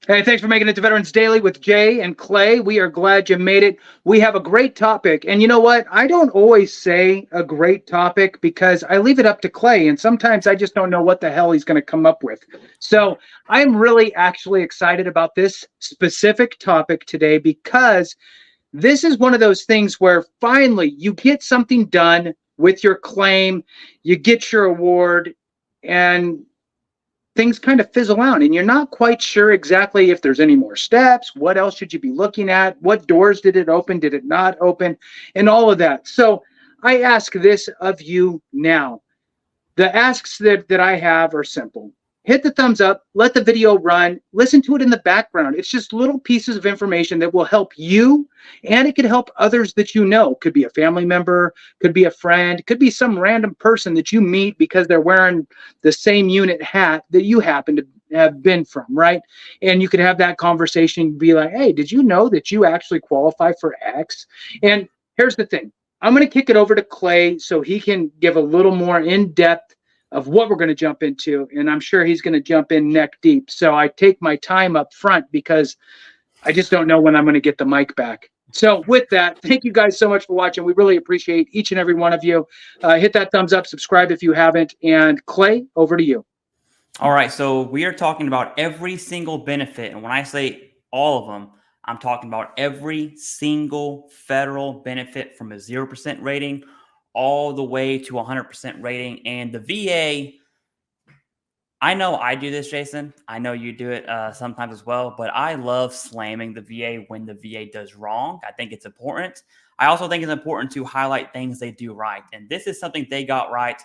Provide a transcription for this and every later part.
Hey, thanks for making it to Veterans Daily with Jay and Clay. We are glad you made it. We have a great topic. And you know what? I don't always say a great topic because I leave it up to Clay. And sometimes I just don't know what the hell he's going to come up with. So I'm really actually excited about this specific topic today because this is one of those things where finally you get something done with your claim, you get your award, and things kind of fizzle out and you're not quite sure exactly if there's any more steps, what else should you be looking at, what doors did it open, did it not open, and all of that. So I ask this of you now. The asks that I have are simple. Hit the thumbs up, let the video run, listen to it in the background. It's just little pieces of information that will help you, and it could help others that you know. Could be a family member, could be a friend, could be some random person that you meet because they're wearing the same unit hat that you happen to have been from, right? And you could have that conversation, be like, hey, did you know that you actually qualify for X? And here's the thing. I'm going to kick it over to Clay so he can give a little more in-depth of what we're going to jump into. And I'm sure he's going to jump in neck deep. So I take my time up front because I just don't know when I'm going to get the mic back. So with that, thank you guys so much for watching. We really appreciate each and every one of you. Hit that thumbs up, subscribe if you haven't. And Clay, over to you. All right. So we are talking about every single benefit. And when I say all of them, I'm talking about every single federal benefit from a 0% rating all the way to 100% rating. And the VA, I know I do this, Jason. I know you do it sometimes as well, but I love slamming the VA when the VA does wrong. I think it's important. I also think it's important to highlight things they do right. And this is something they got right.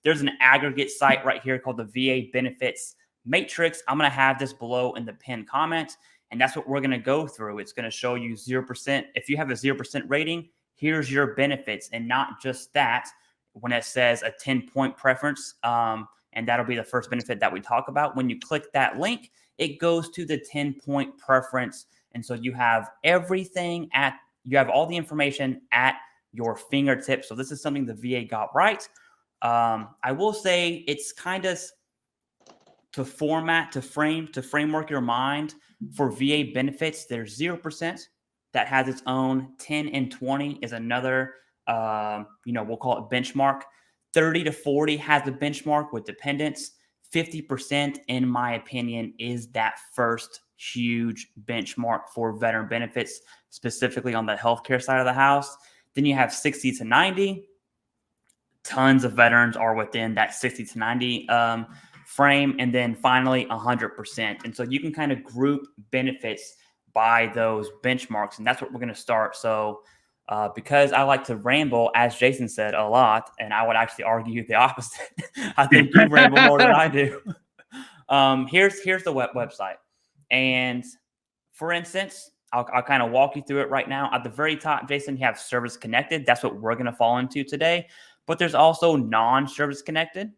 There's an aggregate site right here called the VA Benefits Matrix. I'm going to have this below in the pinned comment, and that's what we're going to go through. It's going to show you 0%. If you have a 0% rating, here's your benefits, and not just that. When it says a 10-point preference, and that'll be the first benefit that we talk about. When you click that link, it goes to the 10-point preference. And so you have everything you have all the information at your fingertips. So this is something the VA got right. I will say it's kind of to framework your mind for VA benefits. There's 0% that has its own. 10 and 20 is another, we'll call it benchmark. 30 to 40 has a benchmark with dependents. 50%, in my opinion, is that first huge benchmark for veteran benefits, specifically on the healthcare side of the house. Then you have 60 to 90. Tons of veterans are within that 60 to 90 frame. And then finally, 100%. And so you can kind of group benefits by those benchmarks. And that's what we're going to start. So because I like to ramble, as Jason said, a lot, and I would actually argue the opposite. I think you ramble more than I do. Here's the website. And for instance, I'll kind of walk you through it right now. At the very top, Jason, you have service connected. That's what we're going to fall into today. But there's also non-service connected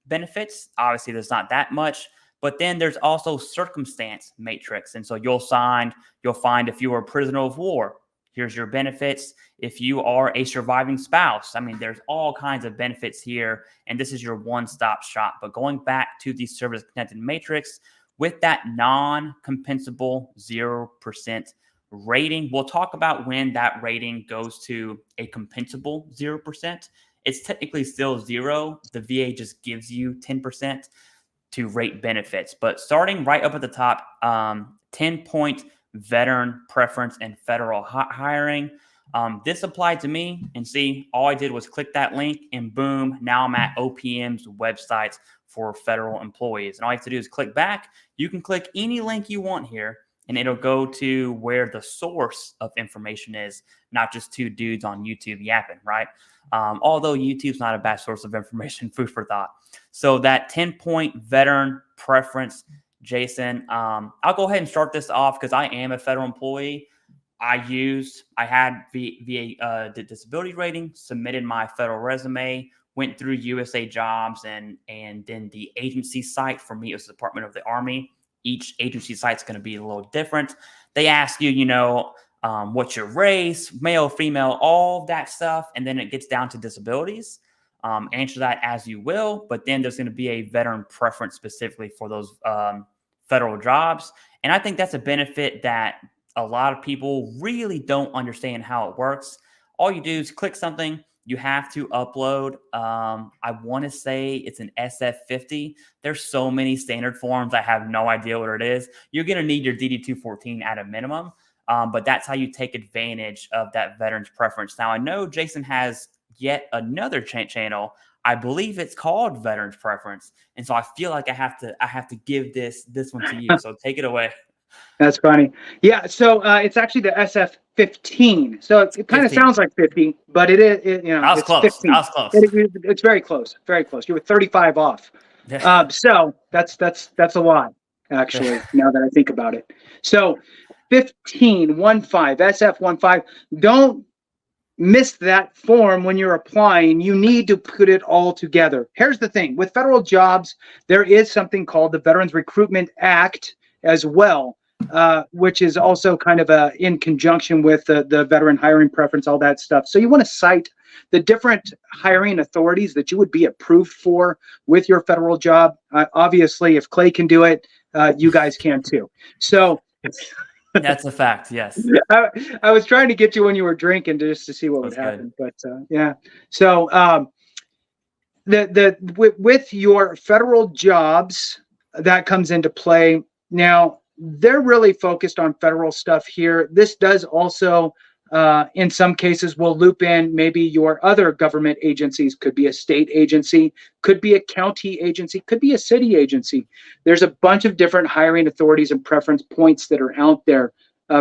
benefits. Obviously, there's not that much. But then there's also circumstance matrix. And so you'll find if you were a prisoner of war, here's your benefits. If you are a surviving spouse, I mean, there's all kinds of benefits here. And this is your one-stop shop. But going back to the service-connected matrix, with that non-compensable 0% rating, we'll talk about when that rating goes to a compensable 0%. It's technically still 0. The VA just gives you 10% to rate benefits. But starting right up at the top, 10-point veteran preference and federal hiring. This applied to me, and see, all I did was click that link and boom, now I'm at OPM's website for federal employees. And all you have to do is click back. You can click any link you want here, and it'll go to where the source of information is, not just two dudes on YouTube yapping, right? Although YouTube's not a bad source of information, food for thought. So that 10-point veteran preference, Jason, I'll go ahead and start this off because I am a federal employee. I had VA disability rating, submitted my federal resume, went through USA Jobs, and then the agency site for me is the Department of the Army. Each agency site's going to be a little different. They ask you, what's your race, male, female, all that stuff, and then it gets down to disabilities. Answer that as you will, but then there's going to be a veteran preference specifically for those federal jobs. And I think that's a benefit that a lot of people really don't understand how it works. All you do is click something. You have to upload. I want to say it's an SF50. There's so many standard forms. I have no idea what it is. You're going to need your DD-214 at a minimum. But that's how you take advantage of that veteran's preference. Now, I know Jason has yet another channel. I believe it's called Veterans Preference. And so I feel like I have to give this one to you. So take it away. That's funny. Yeah. So it's actually the SF15. So it kind of sounds like 50, but it is, I was it's close. 15. I was close. It's very close. Very close. You were 35 off. So that's a lot, actually, now that I think about it. So 15, SF15. Don't miss that form when you're applying. You need to put it all together. Here's the thing. With federal jobs, there is something called the Veterans Recruitment Act as well, which is also kind of in conjunction with the veteran hiring preference, all that stuff. So you want to cite the different hiring authorities that you would be approved for with your federal job. Obviously, if Clay can do it, you guys can too. So that's a fact. Yes. I was trying to get you when you were drinking just to see what would happen. Good. But yeah. So with your federal jobs, that comes into play. Now, they're really focused on federal stuff here. This does also, in some cases, will loop in maybe your other government agencies. Could be a state agency, could be a county agency, could be a city agency. There's a bunch of different hiring authorities and preference points that are out there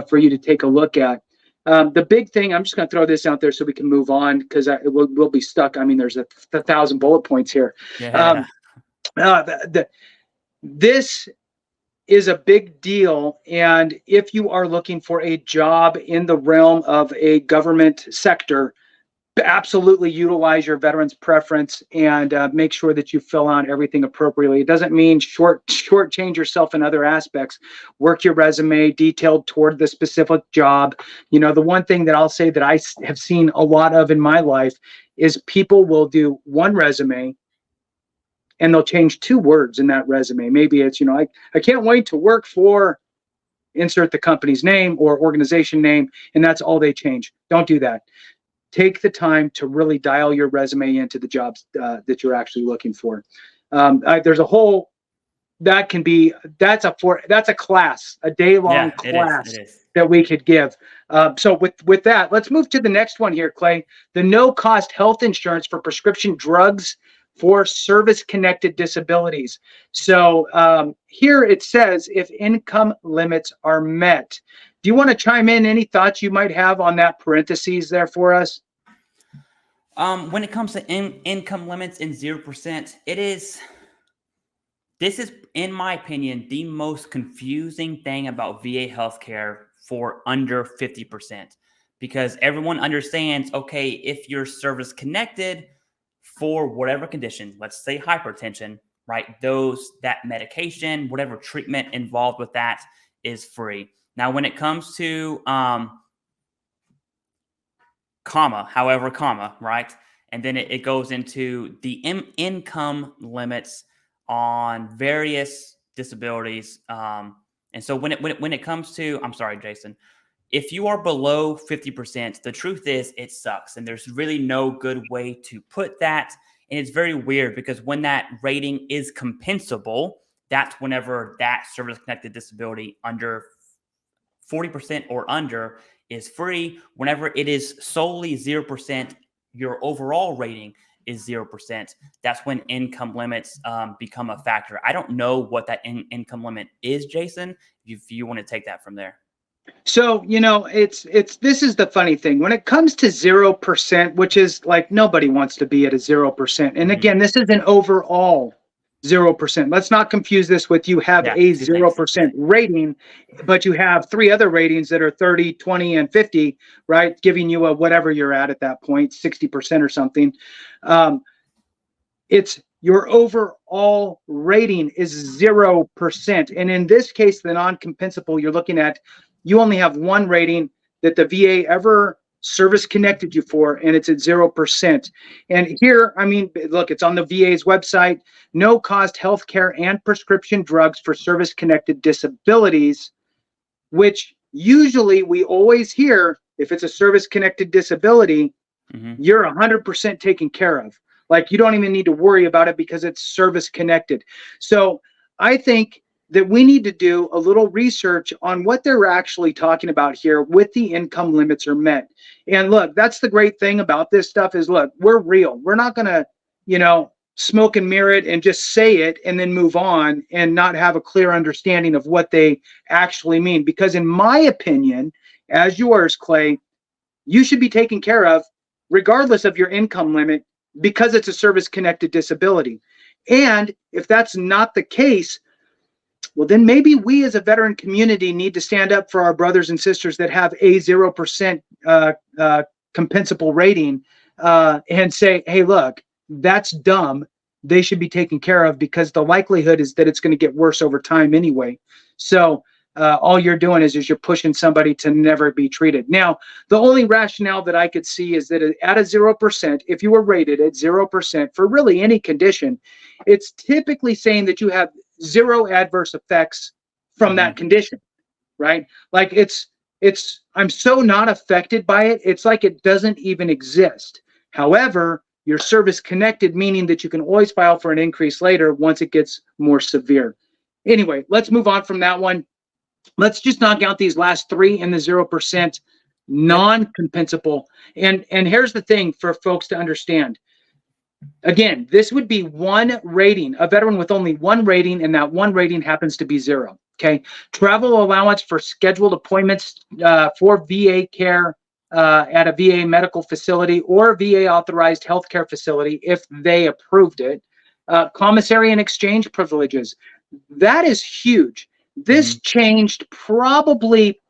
for you to take a look at. The big thing, I'm just going to throw this out there so we can move on, because we'll be stuck. I mean, there's a 1,000 bullet points here. Yeah. This is a big deal. And if you are looking for a job in the realm of a government sector, absolutely utilize your veterans preference and make sure that you fill out everything appropriately. It doesn't mean shortchange yourself in other aspects. Work your resume detailed toward the specific job. The one thing that I'll say that I have seen a lot of in my life is people will do one resume and they'll change 2 words in that resume. Maybe it's, I can't wait to work for, insert the company's name or organization name, and that's all they change. Don't do that. Take the time to really dial your resume into the jobs that you're actually looking for. There's a whole, that's a class, a day-long class that we could give. So with that, let's move to the next one here, Clay. The no-cost health insurance for prescription drugs for service-connected disabilities. So here it says if income limits are met. Do you want to chime in any thoughts you might have on that parentheses there for us? When it comes to income limits and 0%, this is, in my opinion, the most confusing thing about VA healthcare for under 50%, because everyone understands, okay, if you're service connected for whatever condition, let's say hypertension, right? That medication, whatever treatment involved with that is free. Now, when it comes to comma, right? And then it goes into the income limits on various disabilities. And so when it comes to, I'm sorry, Jason, if you are below 50%, the truth is it sucks. And there's really no good way to put that. And it's very weird because when that rating is compensable, that's whenever that service-connected disability under 40% or under is free. Whenever it is solely 0%, your overall rating is 0%. That's when income limits become a factor. I don't know what that income limit is, Jason, if you want to take that from there. So, this is the funny thing. When it comes to 0%, which is like nobody wants to be at a 0%. And again, this is an overall 0%. Let's not confuse this with you have a 0% rating, but you have 3 other ratings that are 30, 20, and 50, right? Giving you a whatever you're at that point, 60% or something. It's your overall rating is 0%. And in this case, the non-compensable, you're looking at, you only have 1 rating that the VA ever service connected you for, and it's at 0%. And here, I mean, look, it's on the VA's website, no cost healthcare and prescription drugs for service connected disabilities, which usually we always hear if it's a service connected disability, you're 100% taken care of. Like you don't even need to worry about it because it's service connected. So I think that we need to do a little research on what they're actually talking about here with the income limits are met. And look, that's the great thing about this stuff is, look, we're real. We're not going to, smoke and mirror it and just say it and then move on and not have a clear understanding of what they actually mean. Because in my opinion, as yours, Clay, you should be taken care of regardless of your income limit because it's a service-connected disability. And if that's not the case, well, then maybe we as a veteran community need to stand up for our brothers and sisters that have a 0% compensable rating and say, hey, look, that's dumb. They should be taken care of because the likelihood is that it's going to get worse over time anyway. So all you're doing is you're pushing somebody to never be treated. Now, the only rationale that I could see is that at a 0%, if you were rated at 0% for really any condition, it's typically saying that you have zero adverse effects from that condition, right? Like I'm so not affected by it. It's like it doesn't even exist. However, you're service connected, meaning that you can always file for an increase later once it gets more severe. Anyway, let's move on from that one. Let's just knock out these last three in the 0% non-compensable. And here's the thing for folks to understand. Again, this would be one rating, a veteran with only one rating, and that one rating happens to be 0. Okay. Travel allowance for scheduled appointments for VA care at a VA medical facility or VA authorized healthcare facility if they approved it. Commissary and exchange privileges. That is huge. This changed probably,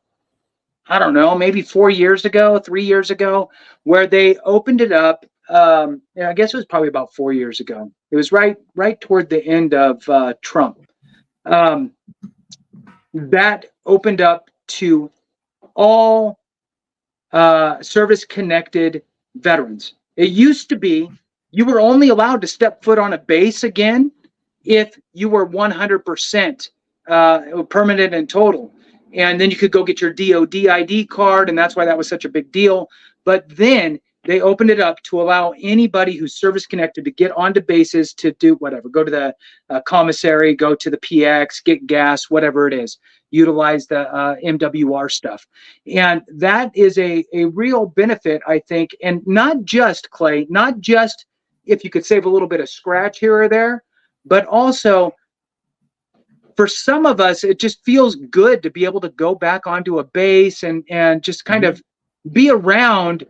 I don't know, maybe 4 years ago, 3 years ago, where they opened it up. I guess it was probably about 4 years ago. It was right toward the end of Trump. That opened up to all service-connected veterans. It used to be you were only allowed to step foot on a base again if you were 100% permanent and total. And then you could go get your DOD ID card, and that's why that was such a big deal. But then they opened it up to allow anybody who's service connected to get onto bases to do whatever, go to the commissary, go to the PX, get gas, whatever it is, utilize the MWR stuff. And that is a real benefit, I think. And not just, Clay, not just if you could save a little bit of scratch here or there, but also for some of us, it just feels good to be able to go back onto a base and just kind of be around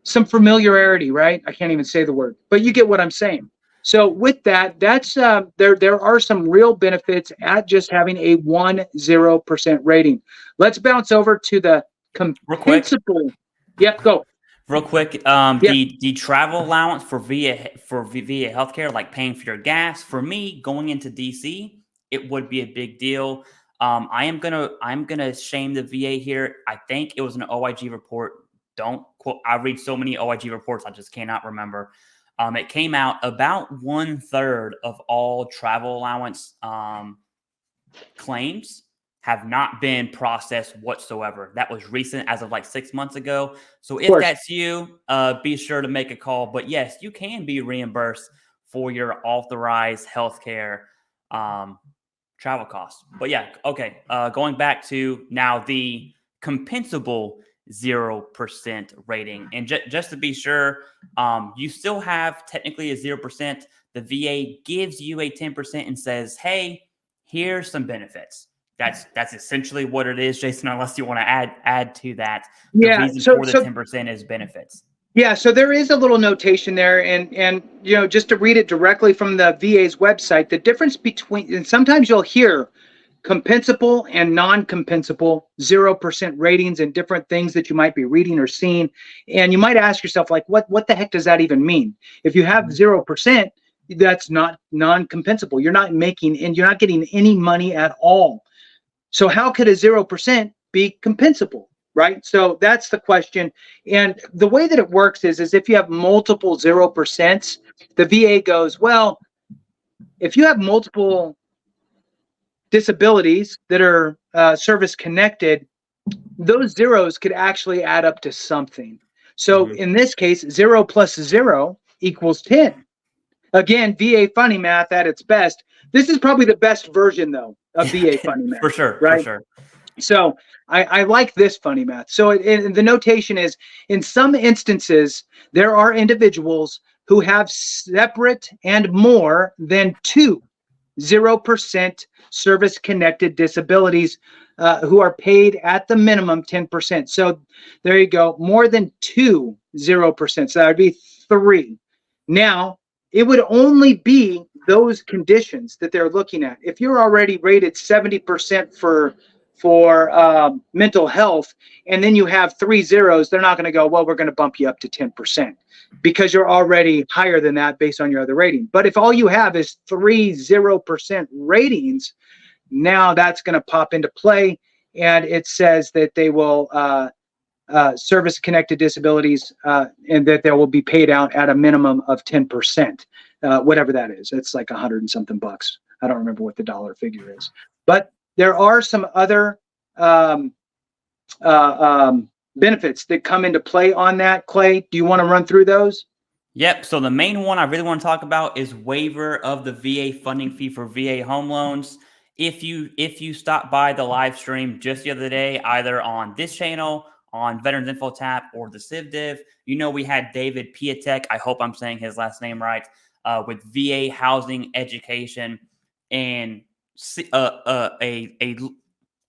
some familiarity, right? I can't even say the word, but you get what I'm saying. So with that, that's there are some real benefits at just having a 10% rating. Let's bounce over to the compensable. Yep, go. Real quick, the travel allowance for VA healthcare, like paying for your gas, for me going into DC, it would be a big deal. I'm gonna shame the VA here. I think it was an OIG report. Don't quote. I read so many OIG reports, I just cannot remember. It came out about 1/3 of all travel allowance claims have not been processed whatsoever. That was recent, as of like 6 months ago. So if that's you, be sure to make a call. But yes, you can be reimbursed for your authorized healthcare travel costs. But yeah, okay. Going back to now the compensable 0% rating. And just to be sure, you still have technically a 0%. The VA gives you a 10% and says, hey, here's some benefits. That's essentially what it is, Jason, unless you want to add to that. The reason for the 10% is benefits. Yeah, so there is a little notation there, and just to read it directly from the VA's website, the difference between, and sometimes you'll hear compensable and non-compensable 0% ratings and different things that you might be reading or seeing. And you might ask yourself, like, what the heck does that even mean? If you have 0%, that's not non-compensable. You're not making, and you're not getting any money at all. So how could a 0% be compensable? right? So that's the question. And the way that it works is if you have multiple 0%, the VA goes, well, if you have multiple disabilities that are service connected, those zeros could actually add up to something. So in this case, 0 plus 0 equals 10. Again, VA funny math at its best. This is probably the best version, though, of VA funny math. For sure, right? for sure. So I like this funny math. So the notation is, in some instances, there are individuals who have separate and more than 2 0% service-connected disabilities who are paid at the minimum 10%. So there you go, more than 2 0%. So that would be 3. Now, it would only be those conditions that they're looking at. If you're already rated 70% for mental health, and then you have 3 zeros, they're not going to go, well, we're going to bump you up to 10%, because you're already higher than that based on your other rating. But if all you have is 3 0% ratings, now that's going to pop into play, and it says that they will service-connected disabilities, and that they will be paid out at a minimum of 10%, whatever that is. It's like 100 and something bucks. I don't remember what the dollar figure is, but there are some other benefits that come into play on that. Clay, do you want to run through those? Yep. So the main one I really want to talk about is waiver of the VA funding fee for VA home loans. If you stopped by the live stream just the other day, either on this channel, on Veterans InfoTap, or the CivDiv, we had David Piatek, I hope I'm saying his last name right, with VA housing education, and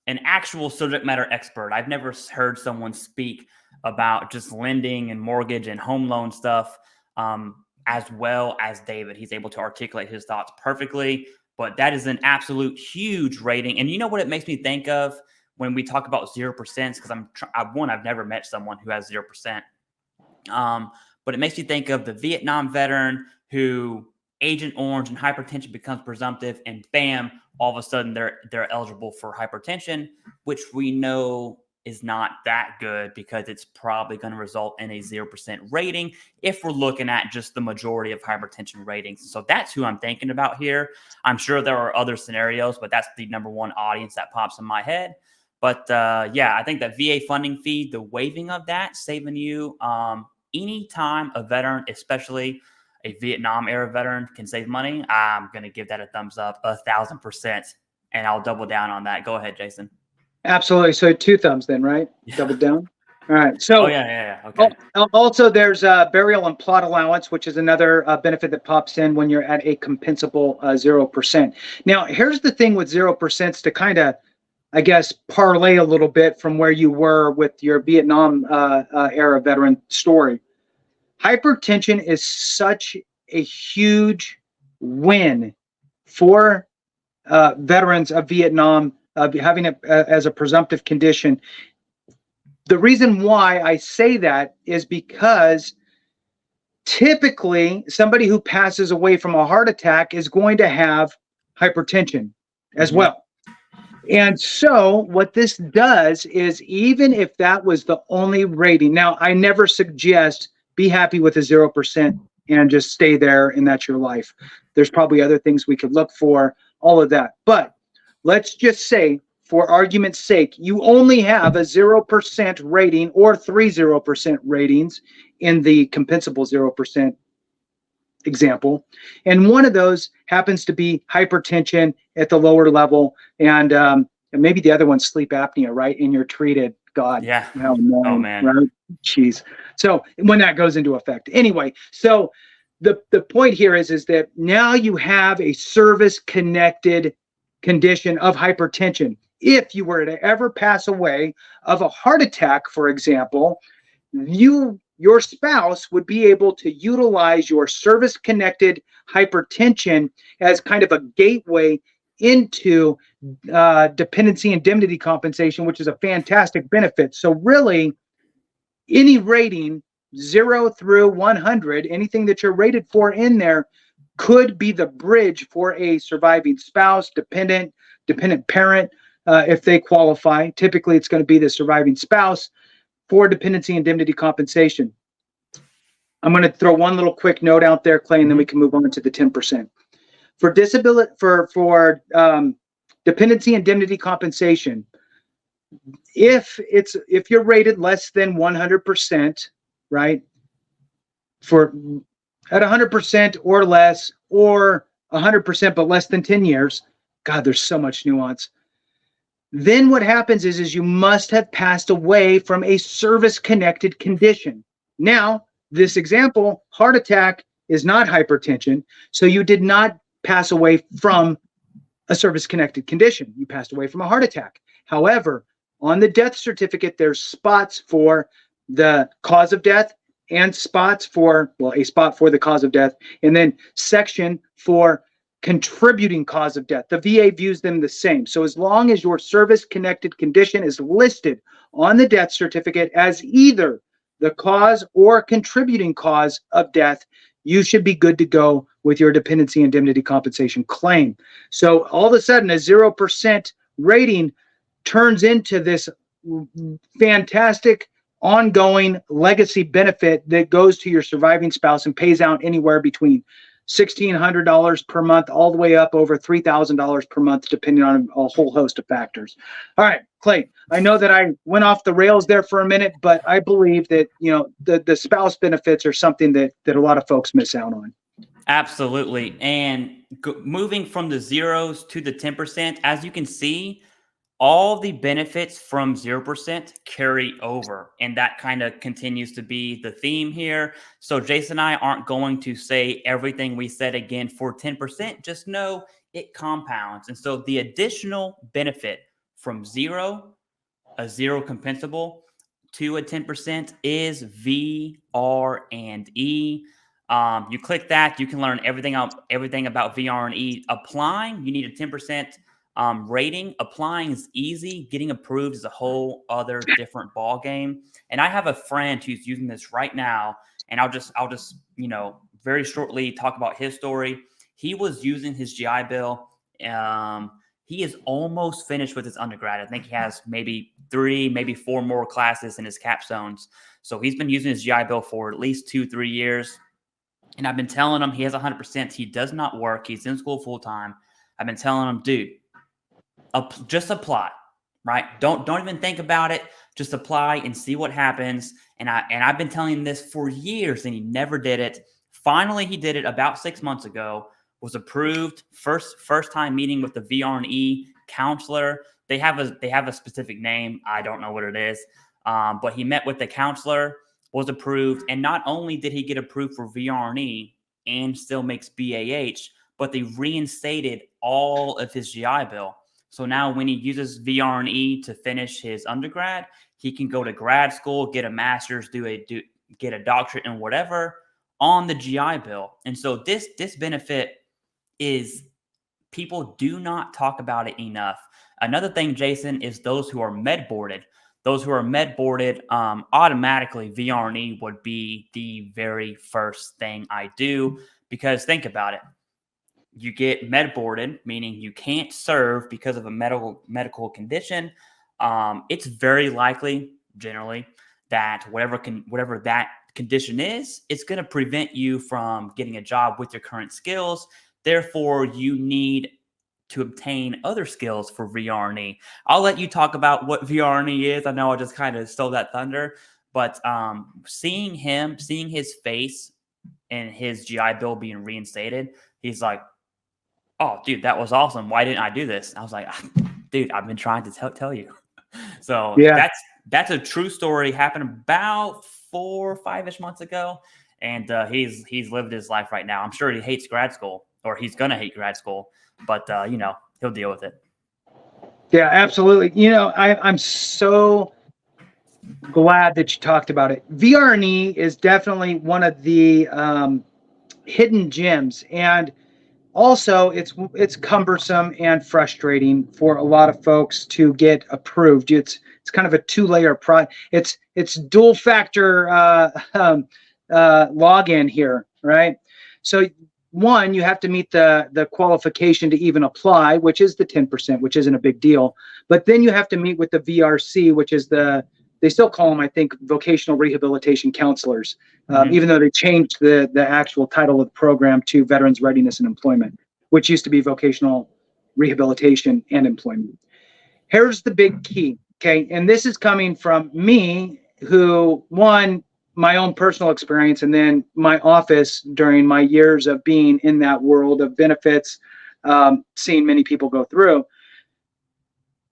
an actual subject matter expert. I've never heard someone speak about just lending and mortgage and home loan stuff as well as David. He's able to articulate his thoughts perfectly, but that is an absolute huge rating. And you know what it makes me think of when we talk about 0%? Because I've never met someone who has 0%. But it makes me think of the Vietnam veteran who Agent Orange and hypertension becomes presumptive, and bam, all of a sudden they're eligible for hypertension, which we know is not that good, because it's probably going to result in a 0% rating if we're looking at just the majority of hypertension ratings. So that's who I'm thinking about here. I'm sure there are other scenarios, but that's the number one audience that pops in my head. But yeah, I think that VA funding fee, the waiving of that, saving you anytime a veteran, especially a Vietnam era veteran, can save money, I'm going to give that a thumbs up, 1,000%. And I'll double down on that. Go ahead, Jason. Absolutely. So 2 thumbs then, right? Yeah. Double down. All right. So yeah. Okay. Also, there's burial and plot allowance, which is another benefit that pops in when you're at a compensable 0%. Now, here's the thing with 0% to kind of, I guess, parlay a little bit from where you were with your Vietnam era veteran story. Hypertension is such a huge win for veterans of Vietnam, having it as a presumptive condition. The reason why I say that is because typically somebody who passes away from a heart attack is going to have hypertension as well. And so what this does is, even if that was the only rating, now I never suggest be happy with a 0% and just stay there and that's your life. There's probably other things we could look for, all of that. But let's just say, for argument's sake, you only have a 0% rating or 3 0% ratings in the compensable 0% example. And one of those happens to be hypertension at the lower level, and maybe the other one's sleep apnea, right? And you're treated. God, yeah. How annoying, oh man, right? Jeez. So when that goes into effect, anyway. So the point here is that now you have a service-connected condition of hypertension. If you were to ever pass away of a heart attack, for example, your spouse would be able to utilize your service-connected hypertension as kind of a gateway into dependency indemnity compensation, which is a fantastic benefit. So really, any rating 0 through 100, anything that you're rated for in there, could be the bridge for a surviving spouse, dependent parent, if they qualify. Typically, it's going to be the surviving spouse for dependency indemnity compensation. I'm going to throw one little quick note out there, Clay, and then we can move on to the 10%. For disability, for dependency indemnity compensation, if you're rated less than 100%, right, for at 100% or less, or 100% but less than 10 years, God, there's so much nuance. Then what happens is you must have passed away from a service-connected condition. Now, this example, heart attack is not hypertension, so you did not pass away from a service-connected condition. You passed away from a heart attack. However, on the death certificate, there's spots for the cause of death and spots for, well, a spot for the cause of death, and then section for contributing cause of death. The VA views them the same. So as long as your service-connected condition is listed on the death certificate as either the cause or contributing cause of death, you should be good to go with your dependency indemnity compensation claim. So all of a sudden, a 0% rating turns into this fantastic ongoing legacy benefit that goes to your surviving spouse and pays out anywhere between $1,600 per month all the way up over $3,000 per month, depending on a whole host of factors. All right, Clay, I know that I went off the rails there for a minute, but I believe that, you know, the spouse benefits are something that a lot of folks miss out on. Absolutely. And moving from the zeros to the 10%, as you can see, all the benefits from 0% carry over, and that kind of continues to be the theme here. So Jason and I aren't going to say everything we said again for 10%. Just know it compounds. And so the additional benefit from a zero compensable to a 10% is vr&e. You click that, you can learn everything about vr&e. Applying, you need a 10% rating. Applying is easy. Getting approved is a whole other different ball game. And I have a friend who's using this right now, and I'll just very shortly talk about his story. He was using his GI Bill. He is almost finished with his undergrad. I think he has maybe 3, maybe 4 more classes in his capstones. So he's been using his GI Bill for at least 2-3 years. And I've been telling him he has 100%. He does not work. He's in school full time. I've been telling him, dude, just apply, right? Don't even think about it. Just apply and see what happens. And I've been telling him this for years, and he never did it. Finally, he did it about 6 months ago. Was approved. First time meeting with the vr&e counselor. They have a specific name. I don't know what it is. But he met with the counselor, was approved, and not only did he get approved for vr&e and still makes BAH, but they reinstated all of his GI Bill. So now when he uses vr&e to finish his undergrad, he can go to grad school, get a master's, get a doctorate in whatever on the GI Bill. And so this benefit is, people do not talk about it enough. Another thing, Jason, is those who are med boarded. Those who are med boarded, automatically vr&e would be the very first thing I do, because think about it. You get med boarded, meaning you can't serve because of a medical condition. It's very likely, generally, that whatever that condition is, it's going to prevent you from getting a job with your current skills. Therefore, you need to obtain other skills for vr&e. I'll let you talk about what vr&e is. I know I just kind of stole that thunder, but seeing his face and his GI Bill being reinstated, he's like, oh, dude, that was awesome. Why didn't I do this? I was like, dude, I've been trying to tell you. So yeah, that's a true story. Happened about 4 or 5-ish months ago. And he's lived his life right now. I'm sure he hates grad school, or he's going to hate grad school, but he'll deal with it. Yeah, absolutely. I'm so glad that you talked about it. vr&e is definitely one of the hidden gems, and also it's cumbersome and frustrating for a lot of folks to get approved. It's kind of a 2-layer it's dual factor login here, right? So one, you have to meet the qualification to even apply, which is the 10%, which isn't a big deal. But then you have to meet with the VRC, which is they still call them, I think, vocational rehabilitation counselors, even though they changed the actual title of the program to Veterans Readiness and Employment, which used to be vocational rehabilitation and employment. Here's the big key, okay? And this is coming from me, who, one, my own personal experience, and then my office during my years of being in that world of benefits, seeing many people go through.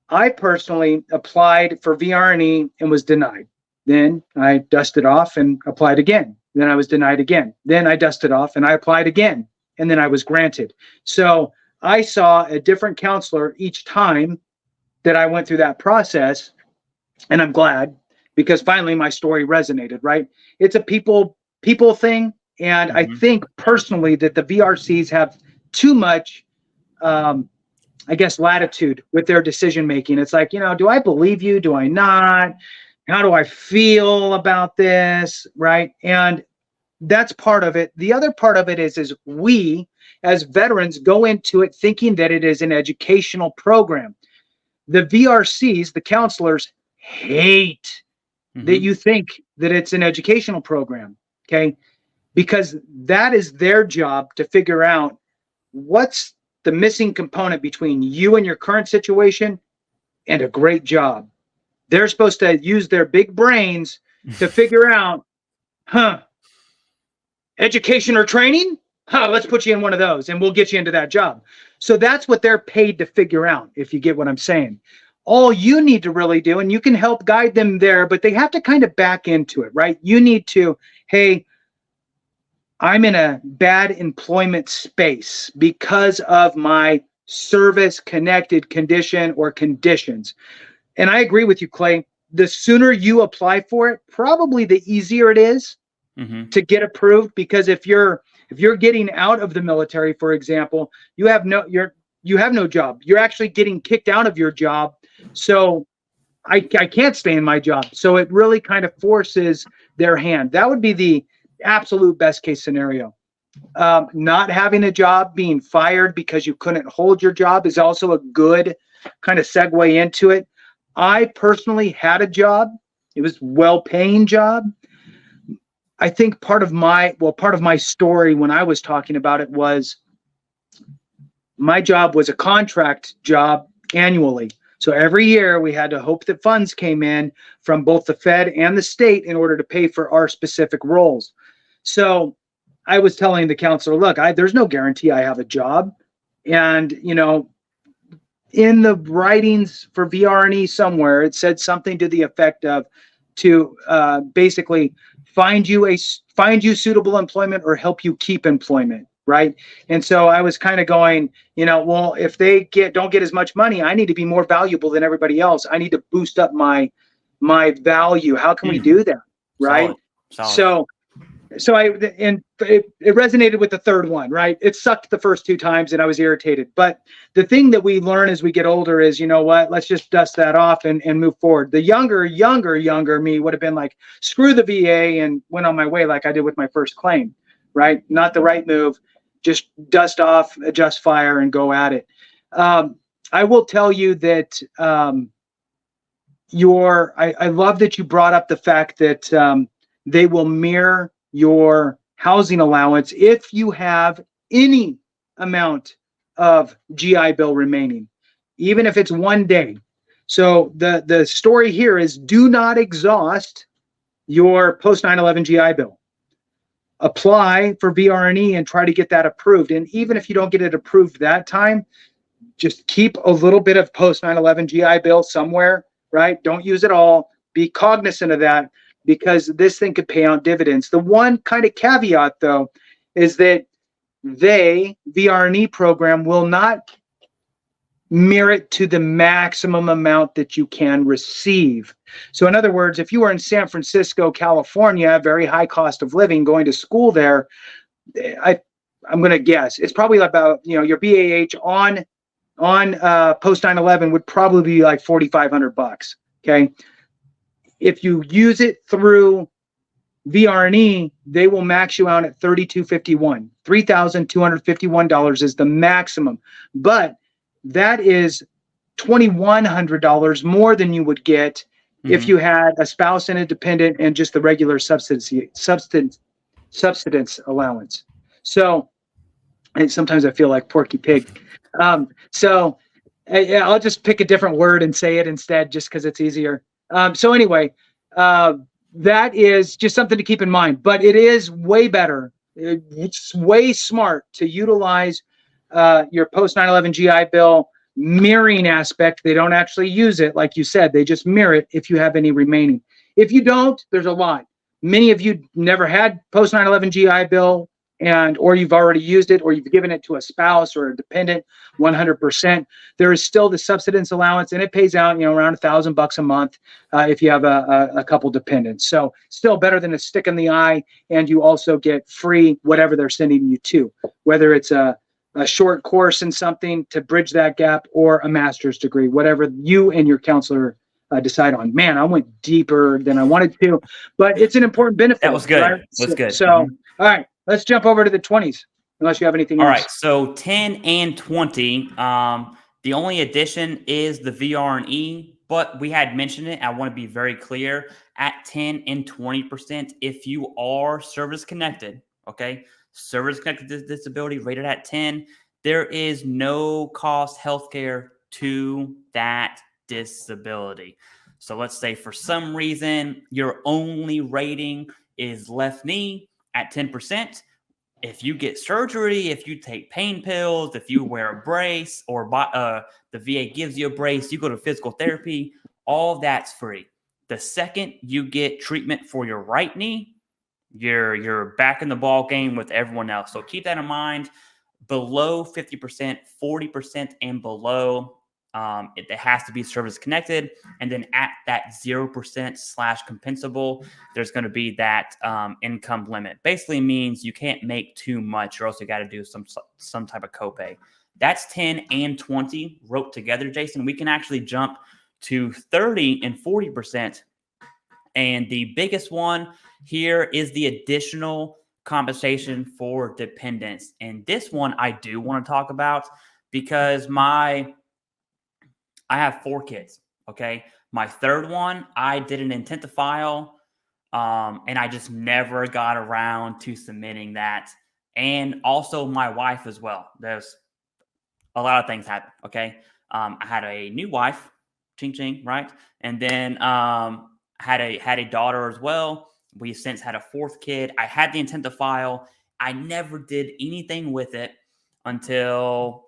I personally applied for vr&e and was denied. Then I dusted off and applied again. Then I was denied again. Then I dusted off and I applied again. And then I was granted. So I saw a different counselor each time that I went through that process. And I'm glad, because finally my story resonated, right? It's a people thing. And I think personally that the VRCs have too much, I guess, latitude with their decision making. It's like, do I believe you? Do I not? How do I feel about this? Right. And that's part of it. The other part of it is we as veterans go into it thinking that it is an educational program. The VRCs, the counselors, hate that you think that it's an educational program. Okay. Because that is their job to figure out what's the missing component between you and your current situation and a great job. They're supposed to use their big brains to figure out, education or training? Let's put you in one of those and we'll get you into that job. So that's what they're paid to figure out, if you get what I'm saying. All you need to really do, and you can help guide them there, but they have to kind of back into it, right? You need to, hey, I'm in a bad employment space because of my service-connected condition or conditions. And I agree with you, Clay. The sooner you apply for it, probably the easier it is to get approved. Because if you're getting out of the military, for example, you have no job. You're actually getting kicked out of your job. So I can't stay in my job. So it really kind of forces their hand. That would be the absolute best case scenario. Not having a job, being fired because you couldn't hold your job, is also a good kind of segue into it. I personally had a job. It was a well-paying job. I think part of my story when I was talking about it was my job was a contract job annually. So every year we had to hope that funds came in from both the Fed and the state in order to pay for our specific roles. So I was telling the counselor, look, there's no guarantee I have a job. And, in the writings for vr&e somewhere, it said something to the effect of to basically find you suitable employment or help you keep employment. Right. And so I was kind of going, well, if they don't get as much money, I need to be more valuable than everybody else. I need to boost up my value. How can we do that? Right. Solid. So it resonated with the third one, right? It sucked the first two times and I was irritated. But the thing that we learn as we get older is, let's just dust that off and move forward. The younger me would have been like, screw the VA, and went on my way like I did with my first claim, right? Not the right move. Just dust off, adjust fire, and go at it. I will tell you that I love that you brought up the fact that they will mirror your housing allowance if you have any amount of GI Bill remaining, even if it's 1 day. So the story here is, do not exhaust your post 9/11 GI Bill. Apply for vr&e and try to get that approved. And even if you don't get it approved that time, just keep a little bit of post 9/11 GI Bill somewhere, right? Don't use it all. Be cognizant of that, because this thing could pay out dividends. The one kind of caveat, though, is that vr&e program will not merit to the maximum amount that you can receive. So in other words, if you are in San Francisco, California, very high cost of living, going to school there, I'm going to guess it's probably about, your BAH on post 9/11 would probably be like $4,500. Okay. If you use it through vr&e, they will max you out at $3,251. $3,251 is the maximum, but that is $2,100 more than you would get if you had a spouse and a dependent and just the regular subsistence allowance. So, and sometimes I feel like Porky Pig. So I'll just pick a different word and say it instead, just because it's easier. So anyway, that is just something to keep in mind. But it is way better. It's way smart to utilize your post 9/11 GI Bill mirroring aspect. They don't actually use it, like you said. They just mirror it if you have any remaining. If you don't, there's a lot. Many of you never had post 9/11 GI Bill, or you've already used it, or you've given it to a spouse or a dependent. 100%. There is still the subsistence allowance, and it pays out, around $1,000 a month if you have a couple dependents. So still better than a stick in the eye, and you also get free whatever they're sending you to, whether it's a short course in something to bridge that gap or a master's degree, whatever you and your counselor decide on. Man, I went deeper than I wanted to, but it's an important benefit. That was good. Right? That's good. So, all right, let's jump over to the 20s, unless you have anything else. All right, so 10 and 20, the only addition is the vr&e, but we had mentioned it. I want to be very clear. At 10 and 20%, if you are service-connected, okay, service-connected disability rated at 10, there is no cost healthcare to that disability. So let's say for some reason your only rating is left knee at 10%. If you get surgery, if you take pain pills, if you wear a brace, or the VA gives you a brace, you go to physical therapy, all that's free. The second you get treatment for your right knee, you're back in the ball game with everyone else. So keep that in mind. Below 50%, 40% and below, it has to be service connected. And then at that 0% / compensable, there's going to be that income limit. Basically means you can't make too much, or else you got to do some type of copay. That's 10 and 20 roped together, Jason. We can actually jump to 30 and 40%. And the biggest one here is the additional compensation for dependents. And this one I do want to talk about because I have 4 kids, okay? My third one, I did an intent to file, and I just never got around to submitting that. And also my wife as well. There's a lot of things happen, okay? I had a new wife, ching ching, right? And then had a daughter as well. We since had a 4th kid. I had the intent to file. I never did anything with it until,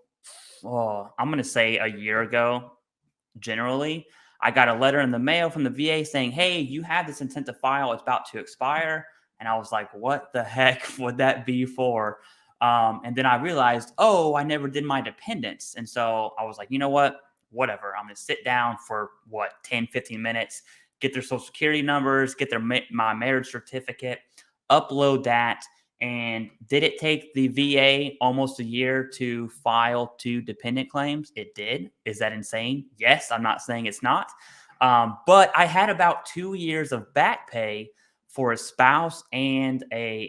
I'm going to say a year ago. Generally, I got a letter in the mail from the VA saying, hey, you have this intent to file. It's about to expire. And I was like, what the heck would that be for? And then I realized, I never did my dependents. And so I was like, you know what? Whatever. I'm going to sit down for 10, 15 minutes, get their social security numbers, get my marriage certificate, upload that. And did it take the VA almost a year to file 2 dependent claims? It did. Is that insane? Yes, I'm not saying it's not. But I had about 2 years of back pay for a spouse and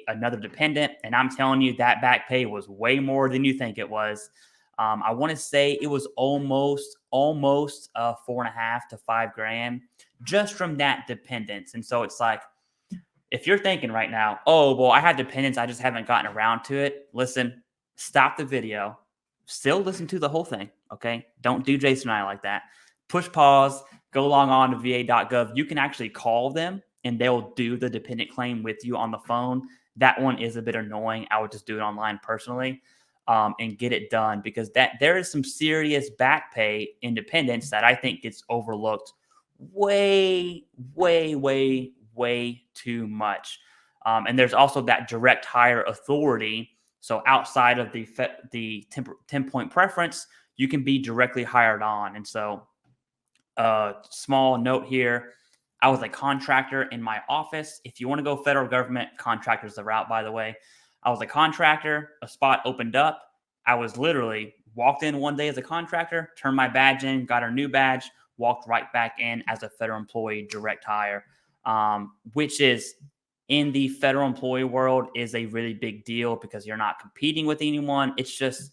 another dependent. And I'm telling you, that back pay was way more than you think it was. I want to say it was almost $4.5 to $5,000 just from that dependence. And so it's like, if you're thinking right now, I had dependents, I just haven't gotten around to it. Listen, stop the video, still listen to the whole thing. Okay. Don't do Jason and I like that. Push pause, go log on to va.gov. You can actually call them and they'll do the dependent claim with you on the phone. That one is a bit annoying. I would just do it online personally and get it done, because there is some serious back pay independence that I think gets overlooked way too much. And there's also that direct hire authority. So outside of the 10-point preference, you can be directly hired on. And so small note here, I was a contractor in my office. If you want to go federal government, contractor's the route, by the way. I was a contractor, a spot opened up. I was literally walked in one day as a contractor, turned my badge in, got a new badge, walked right back in as a federal employee, direct hire, which is in the federal employee world is a really big deal because you're not competing with anyone. It's just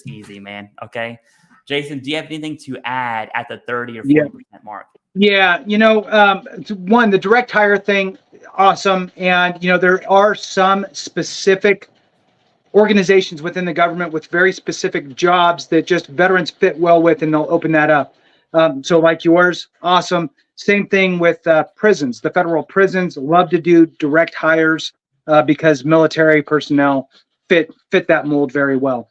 easy, man. Okay. Jason, do you have anything to add at the 30 or 40% mark? Yeah, one, the direct hire thing, awesome. And, there are some specific organizations within the government with very specific jobs that just veterans fit well with, and they'll open that up. So like yours, awesome. Same thing with prisons. The federal prisons love to do direct hires because military personnel fit that mold very well.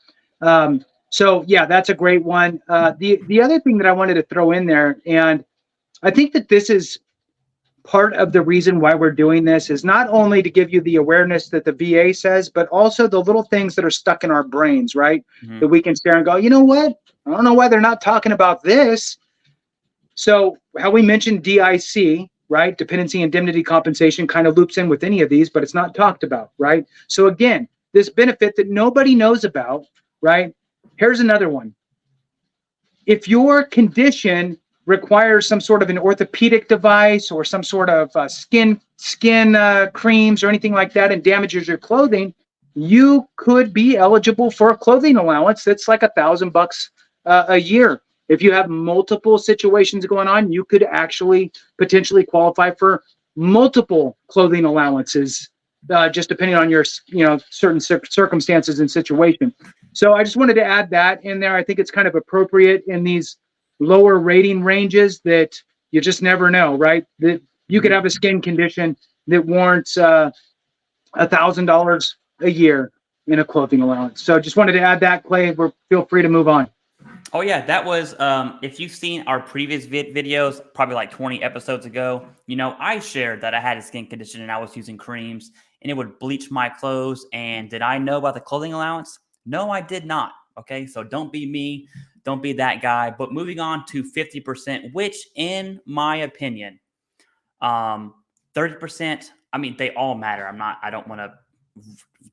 So yeah, that's a great one. The other thing that I wanted to throw in there, and I think that this is part of the reason why we're doing this, is not only to give you the awareness that the VA says, but also the little things that are stuck in our brains, right? Mm-hmm. That we can stare and go, you know what? I don't know why they're not talking about this. So how we mentioned DIC, right? Dependency indemnity compensation kind of loops in with any of these, but it's not talked about, right? So again, this benefit that nobody knows about, right? Here's another one. If your condition requires some sort of an orthopedic device or some sort of skin creams or anything like that and damages your clothing, you could be eligible for a clothing allowance that's like $1,000 a year. If you have multiple situations going on, you could actually potentially qualify for multiple clothing allowances, just depending on your certain circumstances and situation. So I just wanted to add that in there. I think it's kind of appropriate in these lower rating ranges that you just never know, right? That you could have a skin condition that warrants $1,000 a year in a clothing allowance. So just wanted to add that, Clay. Feel free to move on. Oh yeah, that was, if you've seen our previous videos, probably like 20 episodes ago, I shared that I had a skin condition and I was using creams and it would bleach my clothes. And did I know about the clothing allowance? No, I did not. Okay. So don't be me. Don't be that guy. But moving on to 50%, which in my opinion, 30%, I mean, they all matter. I don't want to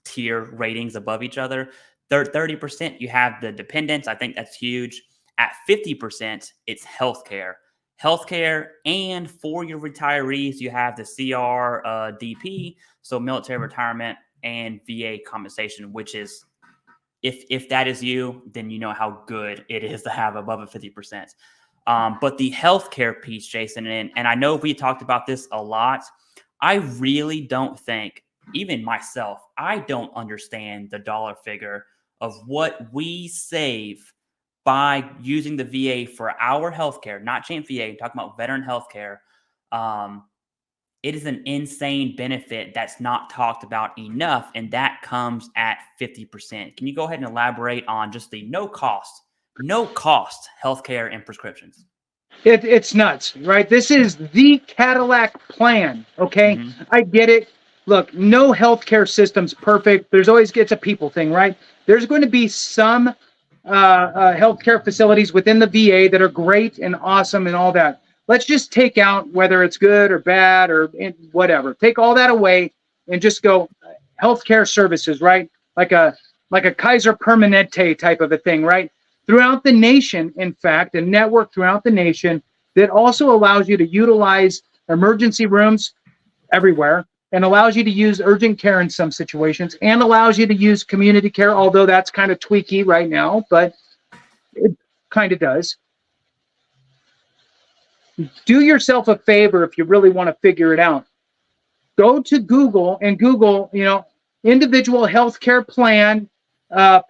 tier ratings above each other. 30%, you have the dependents. I think that's huge. At 50%, it's healthcare. Healthcare, and for your retirees, you have the CRDP, so military retirement and VA compensation, which is, if that is you, then you know how good it is to have above a 50%. But the healthcare piece, Jason, and I know we talked about this a lot, I really don't think, even myself, I don't understand the dollar figure of what we save by using the VA for our healthcare, not chain VA, talking about veteran healthcare. It is an insane benefit that's not talked about enough, and that comes at 50%. Can you go ahead and elaborate on just the no cost healthcare and prescriptions? It's nuts, right? This is the Cadillac plan, okay? Mm-hmm. I get it. Look, no healthcare system's perfect. It's a people thing, right? There's going to be some healthcare facilities within the VA that are great and awesome and all that. Let's just take out whether it's good or bad or whatever. Take all that away and just go healthcare services, right? Like a Kaiser Permanente type of a thing, right? Throughout the nation, in fact, a network throughout the nation that also allows you to utilize emergency rooms everywhere and allows you to use urgent care in some situations and allows you to use community care, although that's kind of tweaky right now, but it kind of does. Do yourself a favor if you really want to figure it out. Go to Google and Google, individual healthcare plan,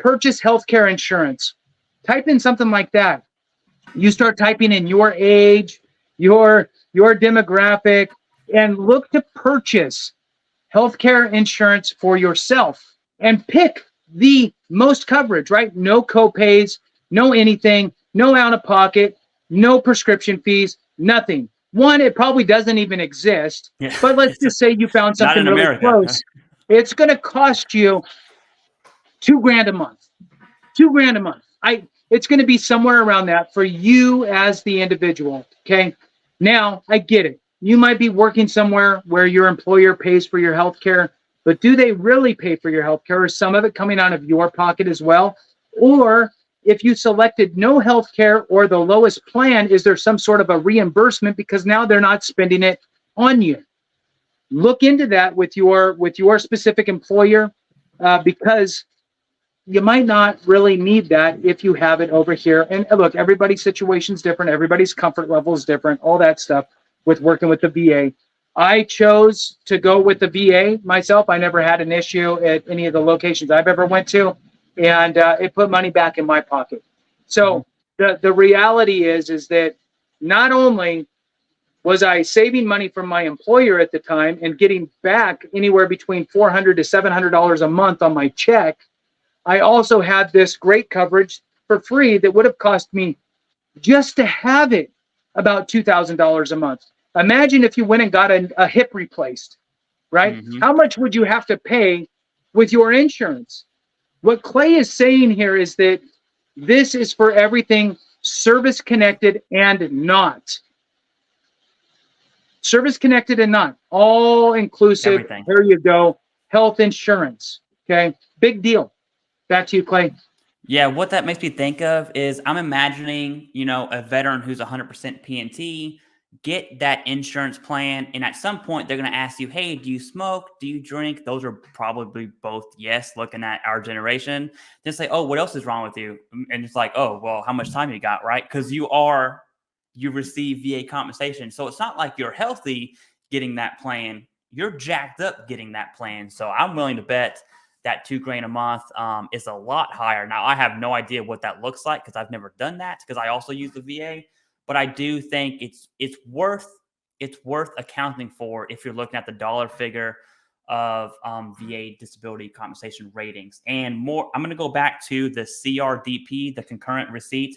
purchase healthcare insurance. Type in something like that. You start typing in your age, your demographic, and look to purchase healthcare insurance for yourself and pick the most coverage, right? No copays, no anything, no out of pocket, no prescription fees, nothing. One, it probably doesn't even exist, but let's just say you found something really America. Close. It's going to cost you $2,000 a month. $2,000 a month. It's going to be somewhere around that for you as the individual. Okay. Now I get it. You might be working somewhere where your employer pays for your health care, but do they really pay for your health care? Or is some of it coming out of your pocket as well? Or if you selected no health care or the lowest plan, is there some sort of a reimbursement because now they're not spending it on you? Look into that with your specific employer, because you might not really need that if you have it over here. And look, everybody's situation is different. Everybody's comfort level is different. All that stuff with working with the VA. I chose to go with the VA myself. I never had an issue at any of the locations I've ever went to, and it put money back in my pocket. So the reality is that not only was I saving money from my employer at the time and getting back anywhere between $400 to $700 a month on my check, I also had this great coverage for free that would have cost me just to have it about $2,000 a month. Imagine if you went and got a hip replaced, right? How much would you have to pay with your insurance? What Clay is saying here is that this is for everything service connected and not. Service connected and not. All inclusive. Everything. There you go. Health insurance. Okay. Big deal. Back to you, Clay. Yeah, what that makes me think of is I'm imagining, a veteran who's 100% PNT, get that insurance plan, and at some point they're going to ask you, hey, do you smoke? Do you drink? Those are probably both yes, looking at our generation. Then say, oh, what else is wrong with you? And it's like, oh, well, how much time you got, right? Because you receive VA compensation. So it's not like you're healthy getting that plan. You're jacked up getting that plan. So I'm willing to bet that $2,000 a month is a lot higher. Now, I have no idea what that looks like because I've never done that because I also use the VA. But I do think it's worth accounting for if you're looking at the dollar figure of VA disability compensation ratings. And more, I'm going to go back to the CRDP, the concurrent receipt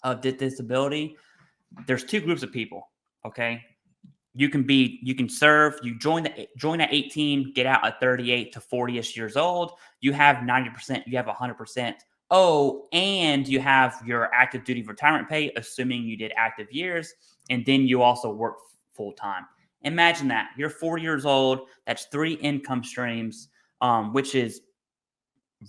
of disability. There's two groups of people. Okay. You can serve, you join at 18, get out at 38 to 40-ish years old. You have 90%, you have 100%. Oh, and you have your active duty retirement pay, assuming you did active years. And then you also work full time. Imagine that. You're 40 years old. That's 3 income streams, which is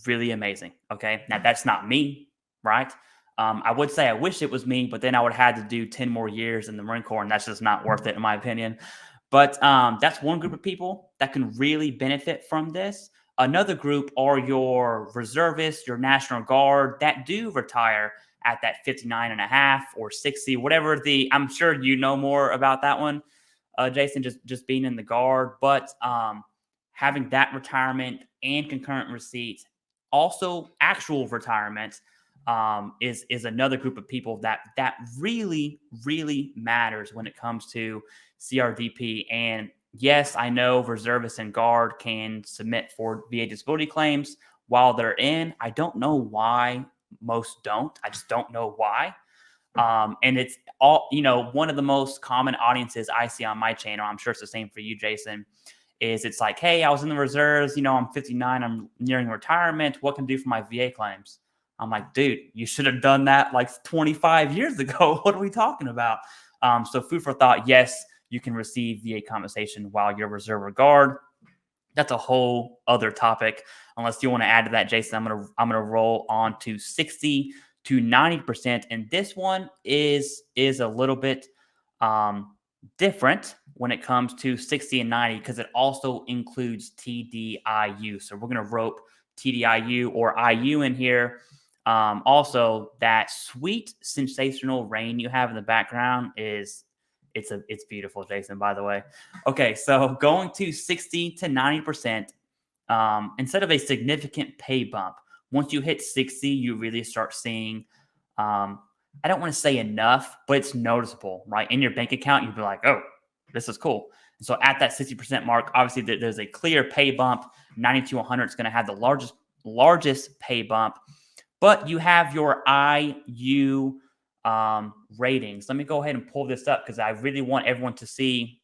really amazing. Okay. Now, that's not me, right? I would say I wish it was me, but then I would have had to do 10 more years in the Marine Corps, and that's just not worth it, in my opinion. But that's one group of people that can really benefit from this. Another group are your reservists, your National Guard that do retire at that 59 and a half or 60, whatever I'm sure you know more about that one, Jason, just being in the Guard. But having that retirement and concurrent receipts, also actual retirement, is another group of people that really, really matters when it comes to CRDP. And yes, I know reservists and Guard can submit for VA disability claims while they're in. I don't know why most don't. I just don't know why. And it's all, one of the most common audiences I see on my channel, I'm sure it's the same for you, Jason, is it's like, hey, I was in the reserves, I'm 59, I'm nearing retirement. What can I do for my VA claims? I'm like, dude, you should have done that like 25 years ago. What are we talking about? So food for thought. Yes, you can receive VA compensation while you're reserve or Guard. That's a whole other topic. Unless you want to add to that, Jason, I'm gonna roll on to 60 to 90%, and this one is a little bit different when it comes to 60 and 90 because it also includes TDIU. So we're gonna rope TDIU or IU in here. Also, that sweet sensational rain you have in the background it's beautiful, Jason, by the way. Okay, so going to 60 to 90%, instead of a significant pay bump, once you hit 60, you really start seeing, I don't want to say enough, but it's noticeable, right? In your bank account, you'd be like, oh, this is cool. So at that 60% mark, obviously there's a clear pay bump. 90 to 100 is going to have the largest pay bump. But you have your IU ratings. Let me go ahead and pull this up because I really want everyone to see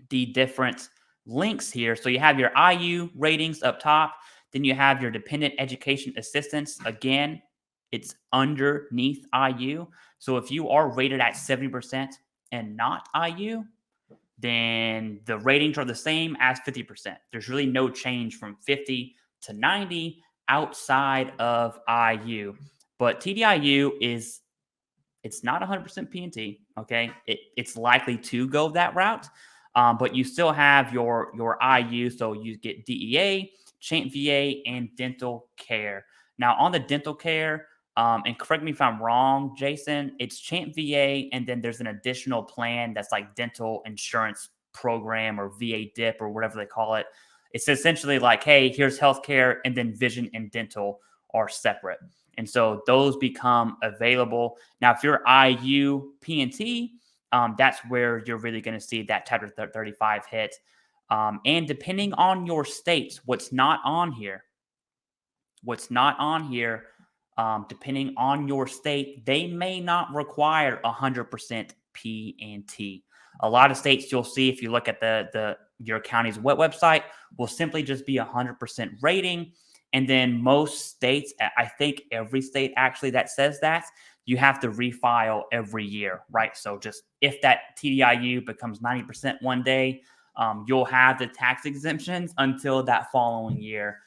the different links here. So you have your IU ratings up top. Then you have your dependent education assistance. Again, it's underneath IU. So if you are rated at 70% and not IU, then the ratings are the same as 50%. There's really no change from 50 to 90 outside of IU. But TDIU it's not 100% PNT, okay? It's likely to go that route. But you still have your IU, so you get DEA, Champ VA, and dental care. Now, on the dental care, and correct me if I'm wrong, Jason, it's Champ VA, and then there's an additional plan that's like dental insurance program or VA DIP or whatever they call it. It's essentially like, hey, here's healthcare, and then vision and dental are separate. And so those become available. Now, if you're IU, P&T, that's where you're really going to see that Chapter 35 hit. And depending on your states, what's not on here, depending on your state, they may not require 100% P&T. A lot of states you'll see, if you look at your county's website, will simply just be 100% rating. And then most states, I think every state actually that says that, you have to refile every year, right? So just if that TDIU becomes 90% one day, you'll have the tax exemptions until that following year.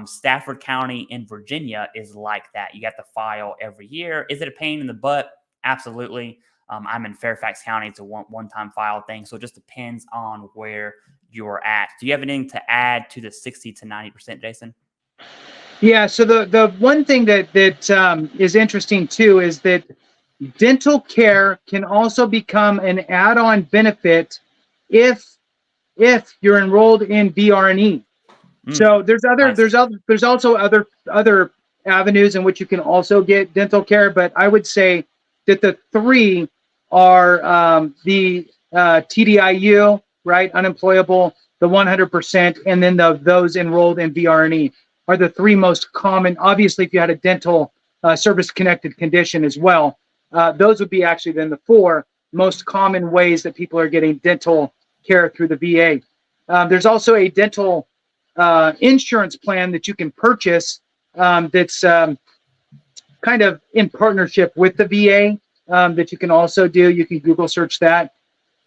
Stafford County in Virginia is like that. You have to file every year. Is it a pain in the butt? Absolutely. I'm in Fairfax County. It's a one-time file thing. So it just depends on where you're at. Do you have anything to add to the 60 to 90%, Jason? Yeah. So the one thing that is interesting too is that dental care can also become an add-on benefit if you're enrolled in vr&e. So there's also other avenues in which you can also get dental care, but I would say that the three are the TDIU, right, unemployable, the 100%, and then those enrolled in vr&e are the three most common. Obviously, if you had a dental service-connected condition as well, those would be actually then the four most common ways that people are getting dental care through the VA. There's also a dental insurance plan that you can purchase that's kind of in partnership with the VA that you can also do. You can Google search that.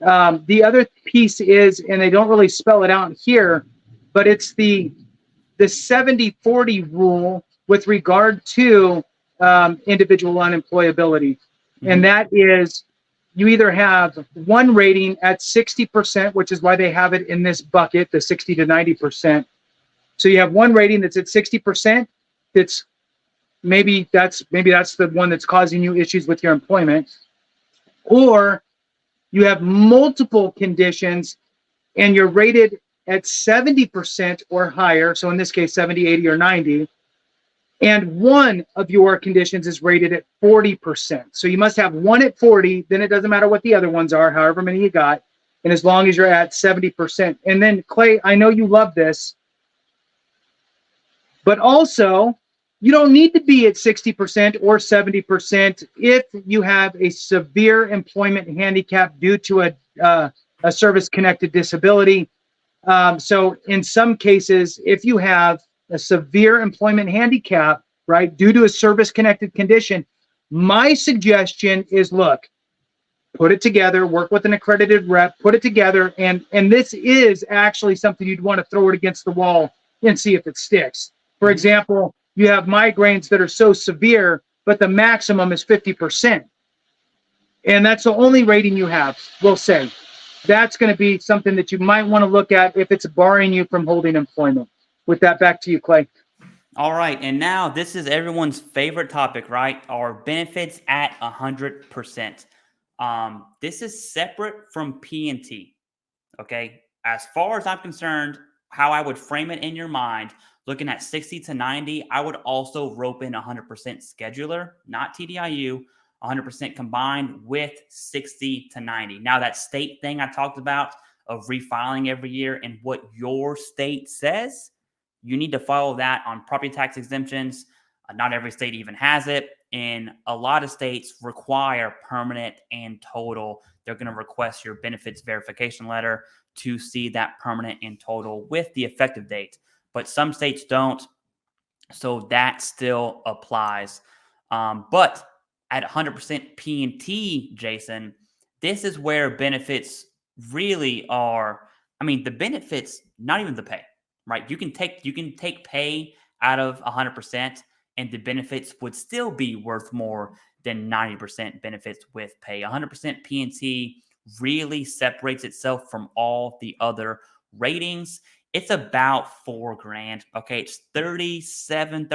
The other piece is, and they don't really spell it out here, but it's the 70-40 rule with regard to individual unemployability. Mm-hmm. And that is, you either have one rating at 60%, which is why they have it in this bucket, the 60 to 90%. So you have one rating that's at 60%. That's maybe that's the one that's causing you issues with your employment, or you have multiple conditions and you're rated at 70% or higher. So in this case, 70, 80, or 90. And one of your conditions is rated at 40%. So you must have one at 40, then it doesn't matter what the other ones are, however many you got. And as long as you're at 70%. And then Clay, I know you love this, but also you don't need to be at 60% or 70% if you have a severe employment handicap due to a service-connected disability. So in some cases, if you have a severe employment handicap, right, due to a service-connected condition, my suggestion is, look, put it together, work with an accredited rep, put it together, and this is actually something you'd want to throw it against the wall and see if it sticks. For example, you have migraines that are so severe, but the maximum is 50%. And that's the only rating you have, we'll say. That's going to be something that you might want to look at if it's barring you from holding employment. With that, back to you, Clay. All right. And now this is everyone's favorite topic, right? Our benefits at 100%. This is separate from P&T. Okay. As far as I'm concerned, how I would frame it in your mind, looking at 60 to 90, I would also rope in 100% scheduler, not TDIU, 100% combined with 60 to 90. Now, that state thing I talked about of refiling every year and what your state says, you need to follow that on property tax exemptions. Not every state even has it. And a lot of states require permanent and total. They're going to request your benefits verification letter to see that permanent and total with the effective date. But some states don't. So that still applies. But at 100% P&T, Jason, this is where benefits really are. I mean, the benefits, not even the pay, right? You can take pay out of 100%, and the benefits would still be worth more than 90% benefits with pay. 100% P&T really separates itself from all the other ratings. It's about $4,000. Okay, it's 37,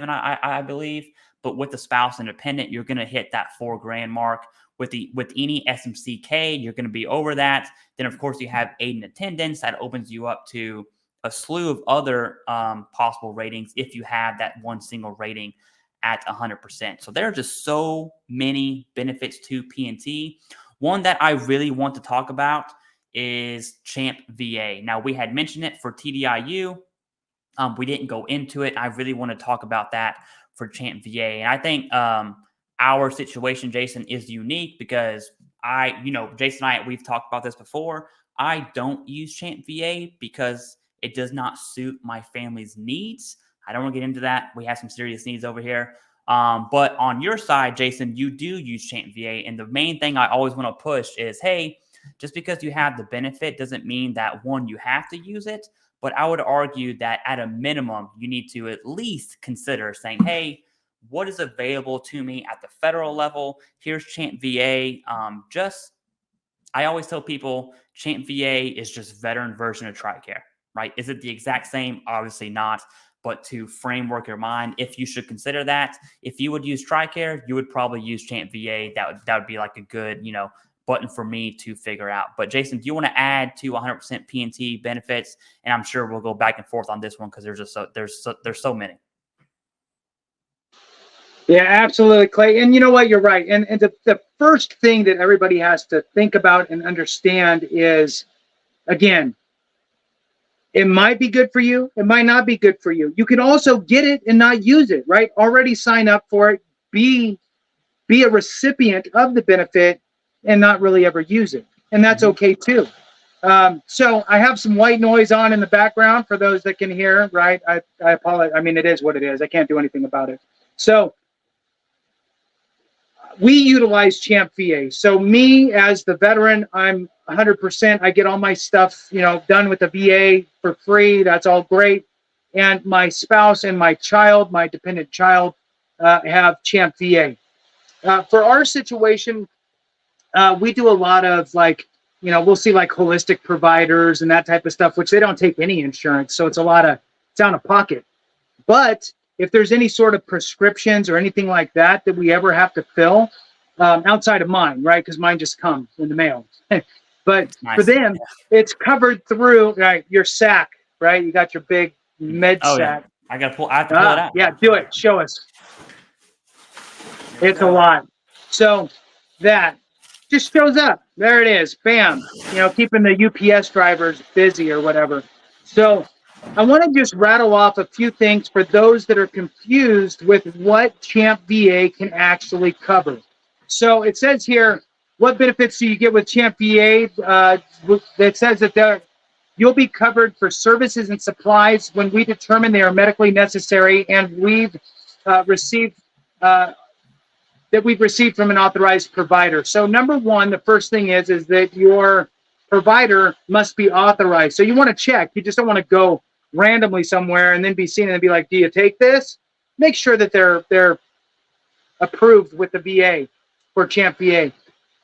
I believe. But with the spouse and dependent, you're going to hit that $4,000 mark. With any SMCK, you're going to be over that. Then, of course, you have aid and attendance. That opens you up to a slew of other possible ratings if you have that one single rating at 100%. So there are just so many benefits to P&T. One that I really want to talk about is Champ VA. Now, we had mentioned it for TDIU. We didn't go into it. I really want to talk about that for Champ VA. And I think our situation, Jason, is unique because Jason and I, we've talked about this before. I don't use Champ VA because it does not suit my family's needs. I don't want to get into that. We have some serious needs over here. But on your side, Jason, you do use Champ VA. And the main thing I always want to push is, hey, just because you have the benefit doesn't mean that, one, you have to use it. But I would argue that at a minimum, you need to at least consider saying, hey, what is available to me at the federal level? Here's Champ VA. I always tell people Champ VA is just veteran version of TRICARE, right? Is it the exact same? Obviously not. But to framework your mind, if you should consider that, if you would use TRICARE, you would probably use Champ VA. That would be like a good, button for me to figure out. But Jason, do you want to add to 100% P&T benefits? And I'm sure we'll go back and forth on this one because there's so many. Yeah, absolutely, Clay. And you know what? You're right. And the first thing that everybody has to think about and understand is, again, it might be good for you. It might not be good for you. You can also get it and not use it, right? Already sign up for it. Be a recipient of the benefit and not really ever use it. And that's okay too. So I have some white noise on in the background for those that can hear, right? I apologize. I mean, it is what it is. I can't do anything about it. So we utilize Champ VA. So me as the veteran, I'm 100%. I get all my stuff, done with the VA for free. That's all great. And my spouse and my child, my dependent child, have Champ VA. For our situation, we do a lot of we'll see like holistic providers and that type of stuff, which they don't take any insurance. So it's out of pocket. But if there's any sort of prescriptions or anything like that we ever have to fill, outside of mine, right? Because mine just comes in the mail. But nice. For them, it's covered through your sack, right? You got your big med sack. Yeah. I have to pull it out. Yeah, do it. Show us. It's a lot. So that just shows up. There it is. Bam. Keeping the UPS drivers busy or whatever. So I want to just rattle off a few things for those that are confused with what Champ VA can actually cover. So it says here, what benefits do you get with Champ VA? It says that you'll be covered for services and supplies when we determine they are medically necessary and we've received from an authorized provider. So number one, the first thing is that your provider must be authorized. So you want to check. You just don't want to go randomly somewhere and then be seen and be like, do you take this? Make sure that they're approved with the VA for Champ VA.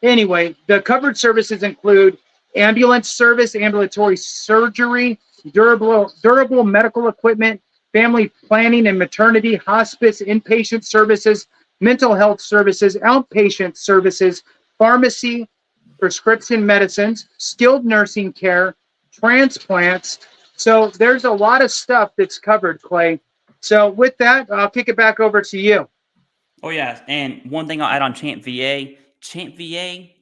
Anyway, the covered services include ambulance service, ambulatory surgery, durable medical equipment, family planning and maternity, hospice, inpatient services, mental health services, outpatient services, pharmacy, prescription medicines, skilled nursing care, transplants. So there's a lot of stuff that's covered, Clay. So with that, I'll kick it back over to you. Oh, yeah. And one thing I'll add on Champ VA,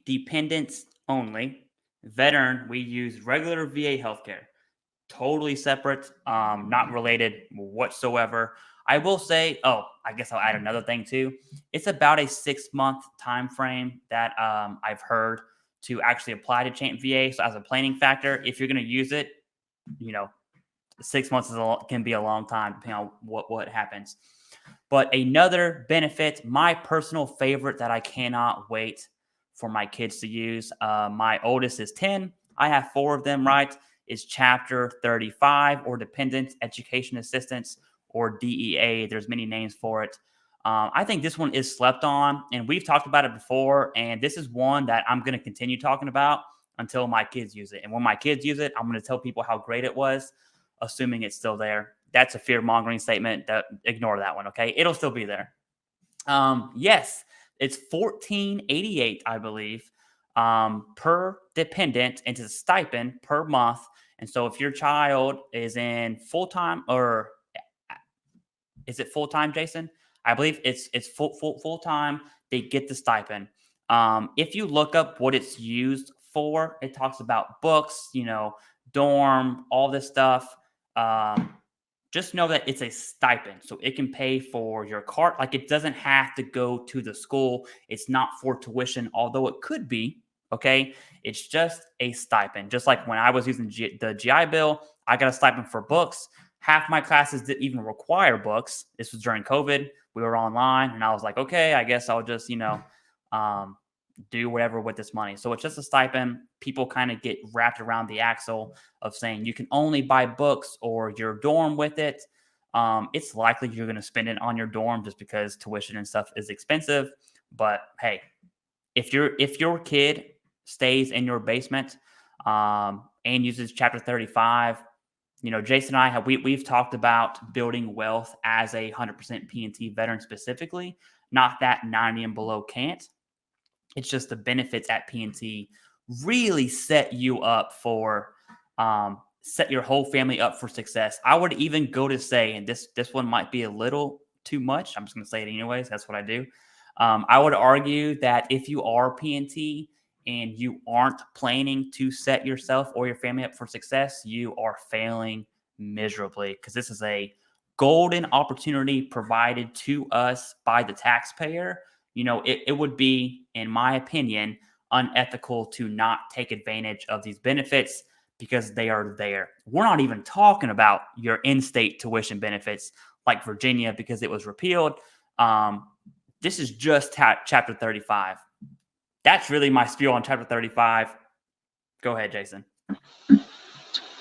dependents only. Veteran, we use regular VA healthcare. Totally separate, not related whatsoever. I will say, I guess I'll add another thing too. It's about a 6-month time frame that I've heard to actually apply to Champ VA. So as a planning factor, if you're going to use it, 6 months can be a long time depending on what happens. But another benefit, my personal favorite that I cannot wait for my kids to use. My oldest is 10. I have 4 of them, right? Is Chapter 35 or Dependent Education Assistance or DEA. There's many names for it. I think this one is slept on, and we've talked about it before. And this is one that I'm going to continue talking about until my kids use it. And when my kids use it, I'm going to tell people how great it was, assuming it's still there. That's a fear mongering statement. Ignore that one. Okay. It'll still be there. Yes, it's $14.88, I believe, per dependent, into the stipend per month. And so if your child is in full-time, or is it full-time, Jason? I believe it's full-time. They get the stipend. If you look up what it's used for, it talks about books, dorm, all this stuff. Just know that it's a stipend. So it can pay for your cart. Like, it doesn't have to go to the school. It's not for tuition, although it could be. Okay. It's just a stipend. Just like when I was using the GI Bill, I got a stipend for books. Half my classes didn't even require books. This was during COVID. We were online, and I was like, okay, I guess I'll just, do whatever with this money. So it's just a stipend. People kind of get wrapped around the axle of saying you can only buy books or your dorm with it. It's likely you're going to spend it on your dorm just because tuition and stuff is expensive. But hey, if your kid stays in your basement and uses Chapter 35, Jason and I we've talked about building wealth as a 100% P&T veteran specifically, not that 90 and below can't. It's just the benefits at P&T really set you up for, set your whole family up for success. I would even go to say, and this one might be a little too much, I'm just going to say it anyways. That's what I do. I would argue that if you are P&T and you aren't planning to set yourself or your family up for success, you are failing miserably, because this is a golden opportunity provided to us by the taxpayer. It would be, in my opinion, unethical to not take advantage of these benefits because they are there. We're not even talking about your in-state tuition benefits like Virginia, because it was repealed. This is just Chapter 35. That's really my spiel on Chapter 35. Go ahead, Jason.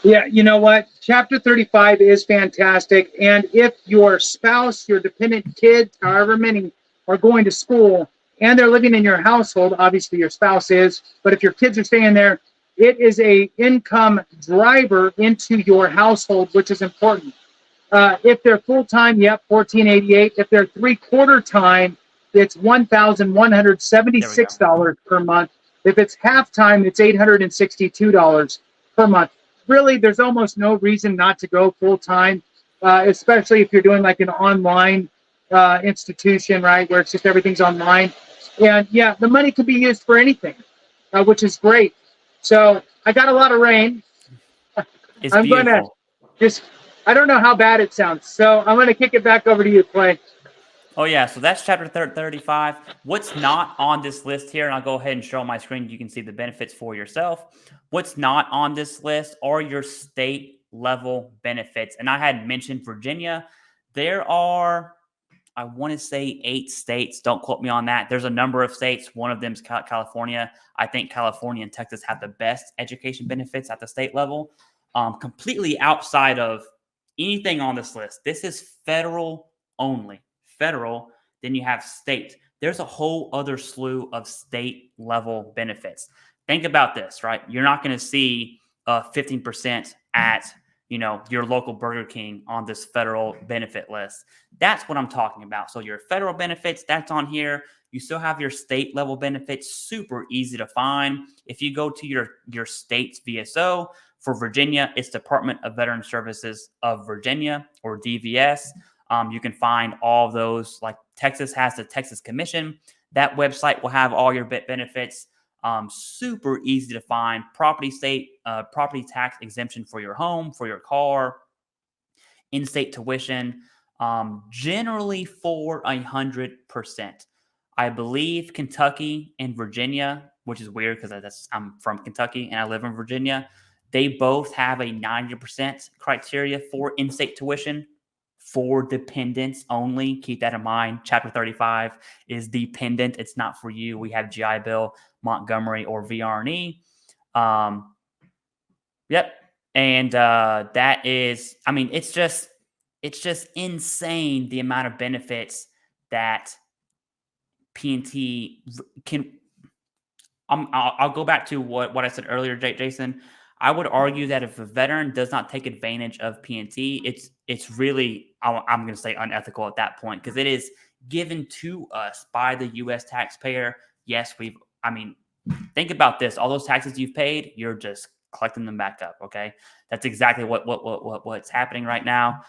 Yeah, you know what? Chapter 35 is fantastic. And if your spouse, your dependent kids, however many, are going to school and they're living in your household, obviously your spouse is, but if your kids are staying there, it is a income driver into your household, which is important. If they're full-time, yep, $14.88. If they're three-quarter time, it's $1,176 per month. If it's half-time, it's $862 per month. Really, there's almost no reason not to go full-time, especially if you're doing like an online institution, right, where it's just everything's online. And yeah, the money could be used for anything, which is great. So I got a lot of rain. I'm going to just, I don't know how bad it sounds. So I'm going to kick it back over to you, Clay. Oh, yeah. So that's Chapter 35. What's not on this list here, and I'll go ahead and show on my screen, you can see the benefits for yourself. What's not on this list are your state level benefits. And I had mentioned Virginia. There are, I want to say 8 states. Don't quote me on that. There's a number of states. One of them is California. I think California and Texas have the best education benefits at the state level, completely outside of anything on this list. This is federal only. Federal, then you have state. There's a whole other slew of state level benefits. Think about this, right? You're not going to see 15% at your local Burger King on this federal benefit list. That's what I'm talking about. So your federal benefits, that's on here. You still have your state level benefits, super easy to find. If you go to your state's VSO, for Virginia, it's Department of Veteran Services of Virginia, or DVS. You can find all of those. Like Texas has the Texas Commission. That website will have all your benefits. Super easy to find. Property tax exemption for your home, for your car, in-state tuition, generally for 100%. I believe Kentucky and Virginia, which is weird because I'm from Kentucky and I live in Virginia, they both have a 90% criteria for in-state tuition for dependents only. Keep that in mind. Chapter 35 is dependent. It's not for you. We have GI Bill, Montgomery, or vr&e. Yep. And that is, I mean, it's just insane the amount of benefits that P&T can. I'll go back to what I said earlier, Jason. I would argue that if a veteran does not take advantage of P&T, it's really, I'm going to say, unethical at that point, because it is given to us by the U.S. taxpayer. Yes, think about this. All those taxes you've paid, you're just collecting them back up. Okay, that's exactly what's happening right now.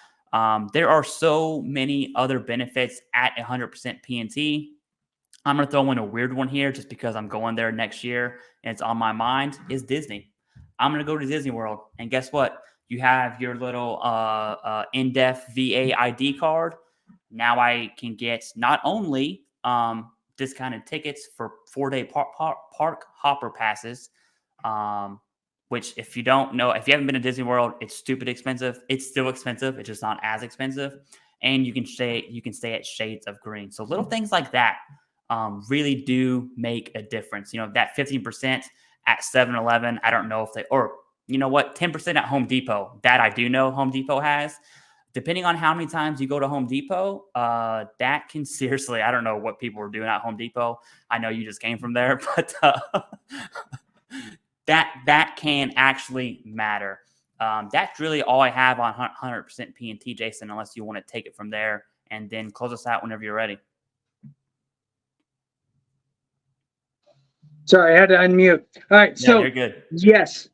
There are so many other benefits at 100% P&T. I'm going to throw in a weird one here just because I'm going there next year and it's on my mind, is Disney. I'm going to go to Disney World, and guess what? You have your little in-depth VA ID card. Now I can get not only discounted tickets for 4-day park hopper passes, which, if you don't know, if you haven't been to Disney World, it's stupid expensive. It's still expensive. It's just not as expensive. And you can stay at Shades of Green. So little things like that really do make a difference. That 15% at 7-Eleven, I don't know if or you know what, 10% at Home Depot, that I do know Home Depot has. Depending on how many times you go to Home Depot, that can seriously, I don't know what people are doing at Home Depot. I know you just came from there, but that can actually matter. That's really all I have on 100% P&T, Jason, unless you want to take it from there and then close us out whenever you're ready. Sorry, I had to unmute. All right, so you're good. Yes.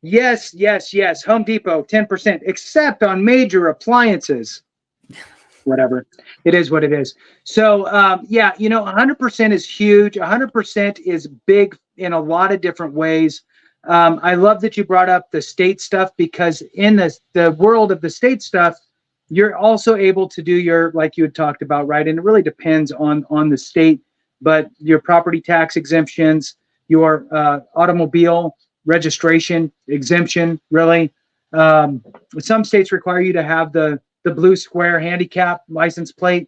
yes. Home Depot, 10%, except on major appliances. Whatever. It is what it is. So, 100% is huge. 100% is big in a lot of different ways. I love that you brought up the state stuff, because in the world of the state stuff, you're also able to do your, like you had talked about, right? And it really depends on the state, but your property tax exemptions, your automobile registration exemption, really. Some states require you to have the blue square handicap license plate,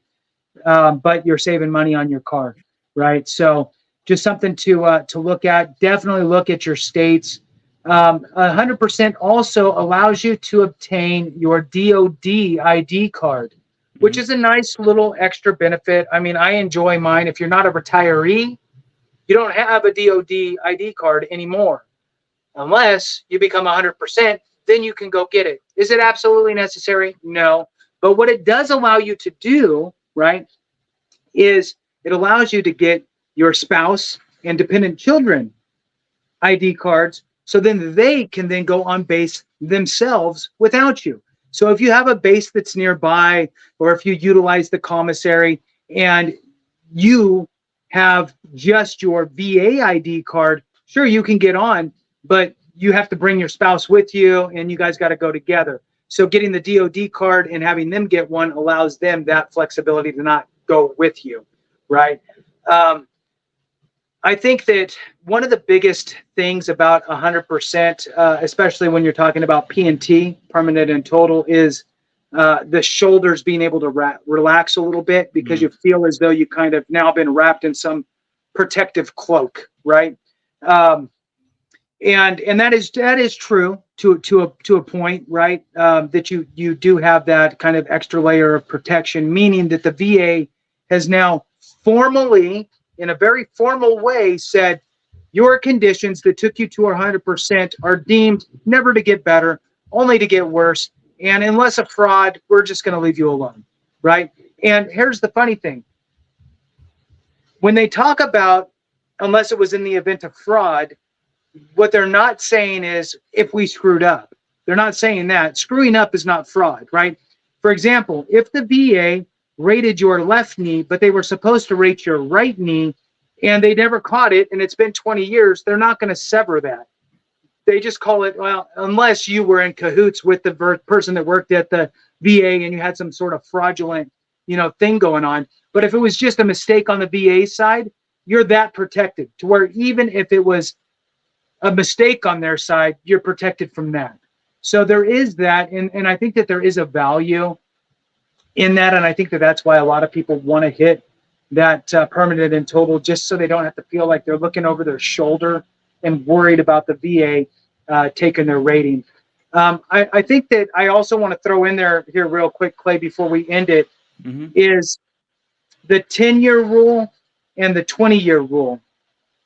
but you're saving money on your car, right? So just something to look at. Definitely look at your states. 100% also allows you to obtain your DOD ID card, which is a nice little extra benefit. I mean, I enjoy mine. If you're not a retiree, you don't have a DOD ID card anymore. Unless you become 100%, then you can go get it. Is it absolutely necessary? No. But what it does allow you to do, right, is it allows you to get your spouse and dependent children ID cards, so then they can then go on base themselves without you. So if you have a base that's nearby, or if you utilize the commissary and you have just your VA ID card, sure, you can get on, but you have to bring your spouse with you and you guys got to go together. So getting the DOD card and having them get one allows them that flexibility to not go with you, right? I think that one of the biggest things about 100%, especially when you're talking about P&T, permanent and total, is the shoulders being able to relax a little bit, because you feel as though you kind of now been wrapped in some protective cloak, right? And that is true to a point, right? That you do have that kind of extra layer of protection, meaning that the VA has now formally, in a very formal way, said your conditions that took you to 100% are deemed never to get better, only to get worse. And unless a fraud, we're just going to leave you alone, right? And here's the funny thing. When they talk about, unless it was in the event of fraud, what they're not saying is if we screwed up. They're not saying that. Screwing up is not fraud, right? For example, if the VA rated your left knee, but they were supposed to rate your right knee, and they never caught it, and it's been 20 years, they're not going to sever that. They just call it, well, unless you were in cahoots with the person that worked at the VA and you had some sort of fraudulent, thing going on. But if it was just a mistake on the VA side, you're that protected, to where even if it was a mistake on their side, you're protected from that. So there is that, and I think that there is a value in that, and I think that that's why a lot of people want to hit that permanent and total, just so they don't have to feel like they're looking over their shoulder and worried about the VA taking their rating. I think that I also want to throw in there here real quick, Clay, before we end it, is the 10-year rule and the 20-year rule,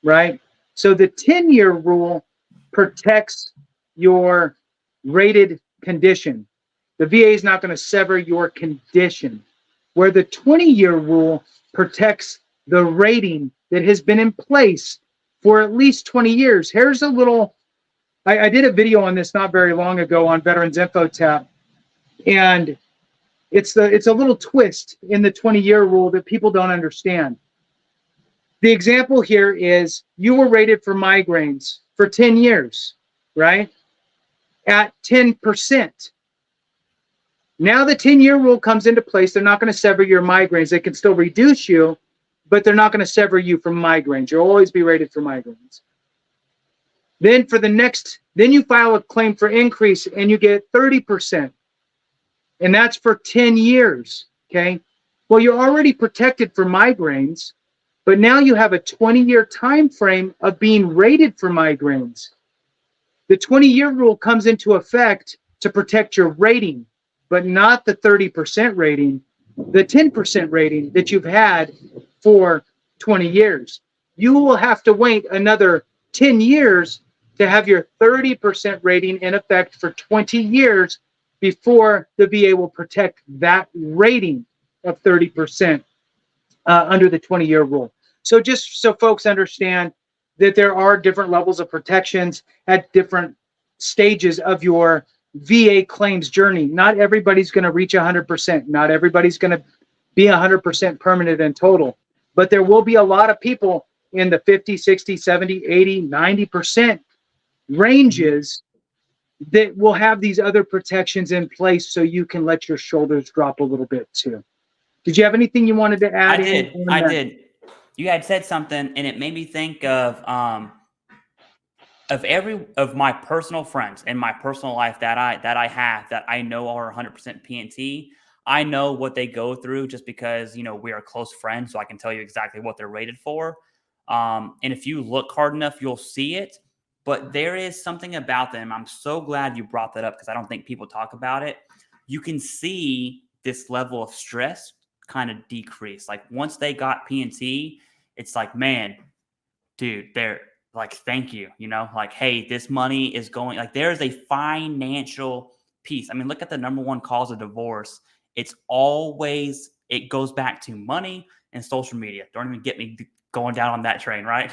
right? So the 10-year rule protects your rated condition. The VA is not going to sever your condition, where the 20-year rule protects the rating that has been in place for at least 20 years. Here's a little, I did a video on this not very long ago on Veterans InfoTap, and it's a little twist in the 20-year rule that people don't understand. The example here is you were rated for migraines for 10 years, right? At 10%. Now the 10-year rule comes into place. They're not going to sever your migraines. They can still reduce you, but they're not going to sever you from migraines. You'll always be rated for migraines. Then then you file a claim for increase and you get 30%. And that's for 10 years, okay? Well, you're already protected for migraines, but now you have a 20-year time frame of being rated for migraines. The 20-year rule comes into effect to protect your rating, but not the 30% rating, the 10% rating that you've had for 20 years. You will have to wait another 10 years to have your 30% rating in effect for 20 years before the VA will protect that rating of 30% under the 20-year rule. So just so folks understand that there are different levels of protections at different stages of your VA claims journey. Not everybody's going to reach 100%. Not everybody's going to be 100% permanent and total. But there will be a lot of people in the 50, 60, 70, 80, 90% ranges that will have these other protections in place so you can let your shoulders drop a little bit too. Did you have anything you wanted to add? I did. You had said something, and it made me think of every of my personal friends in my personal life that I know are 100% PNT. I know what they go through just because, we are close friends, so I can tell you exactly what they're rated for. And if you look hard enough, you'll see it. But there is something about them. I'm so glad you brought that up because I don't think people talk about it. You can see this level of stress kind of decrease. Like once they got PNT, it's like, man, dude, they're like, thank you, like, hey, this money is going, like, there's a financial piece. I mean, look at the number one cause of divorce. It goes back to money and social media. Don't even get me going down on that train, right?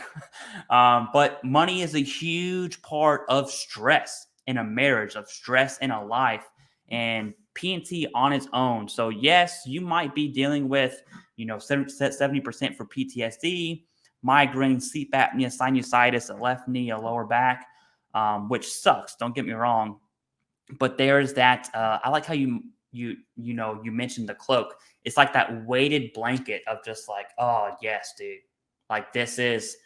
But money is a huge part of stress in a marriage, of stress in a life, and PNT on its own. So yes, you might be dealing with, 70% for PTSD, migraine, sleep apnea, sinusitis, a left knee, a lower back, which sucks. Don't get me wrong, but there's that. I like how you mentioned the cloak. It's like that weighted blanket of just like, oh yes, dude, like this is,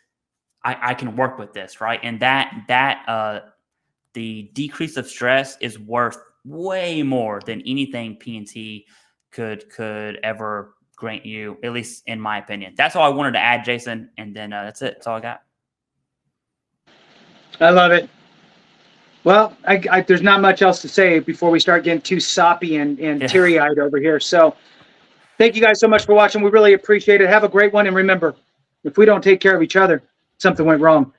I can work with this, right? And that the decrease of stress is worth way more than anything PNT could ever grant you, at least in my opinion. That's all I wanted to add, Jason. And then that's it. That's all I got. I love it. Well, there's not much else to say before we start getting too soppy and teary-eyed over here. So thank you guys so much for watching. We really appreciate it. Have a great one. And remember, if we don't take care of each other, something went wrong.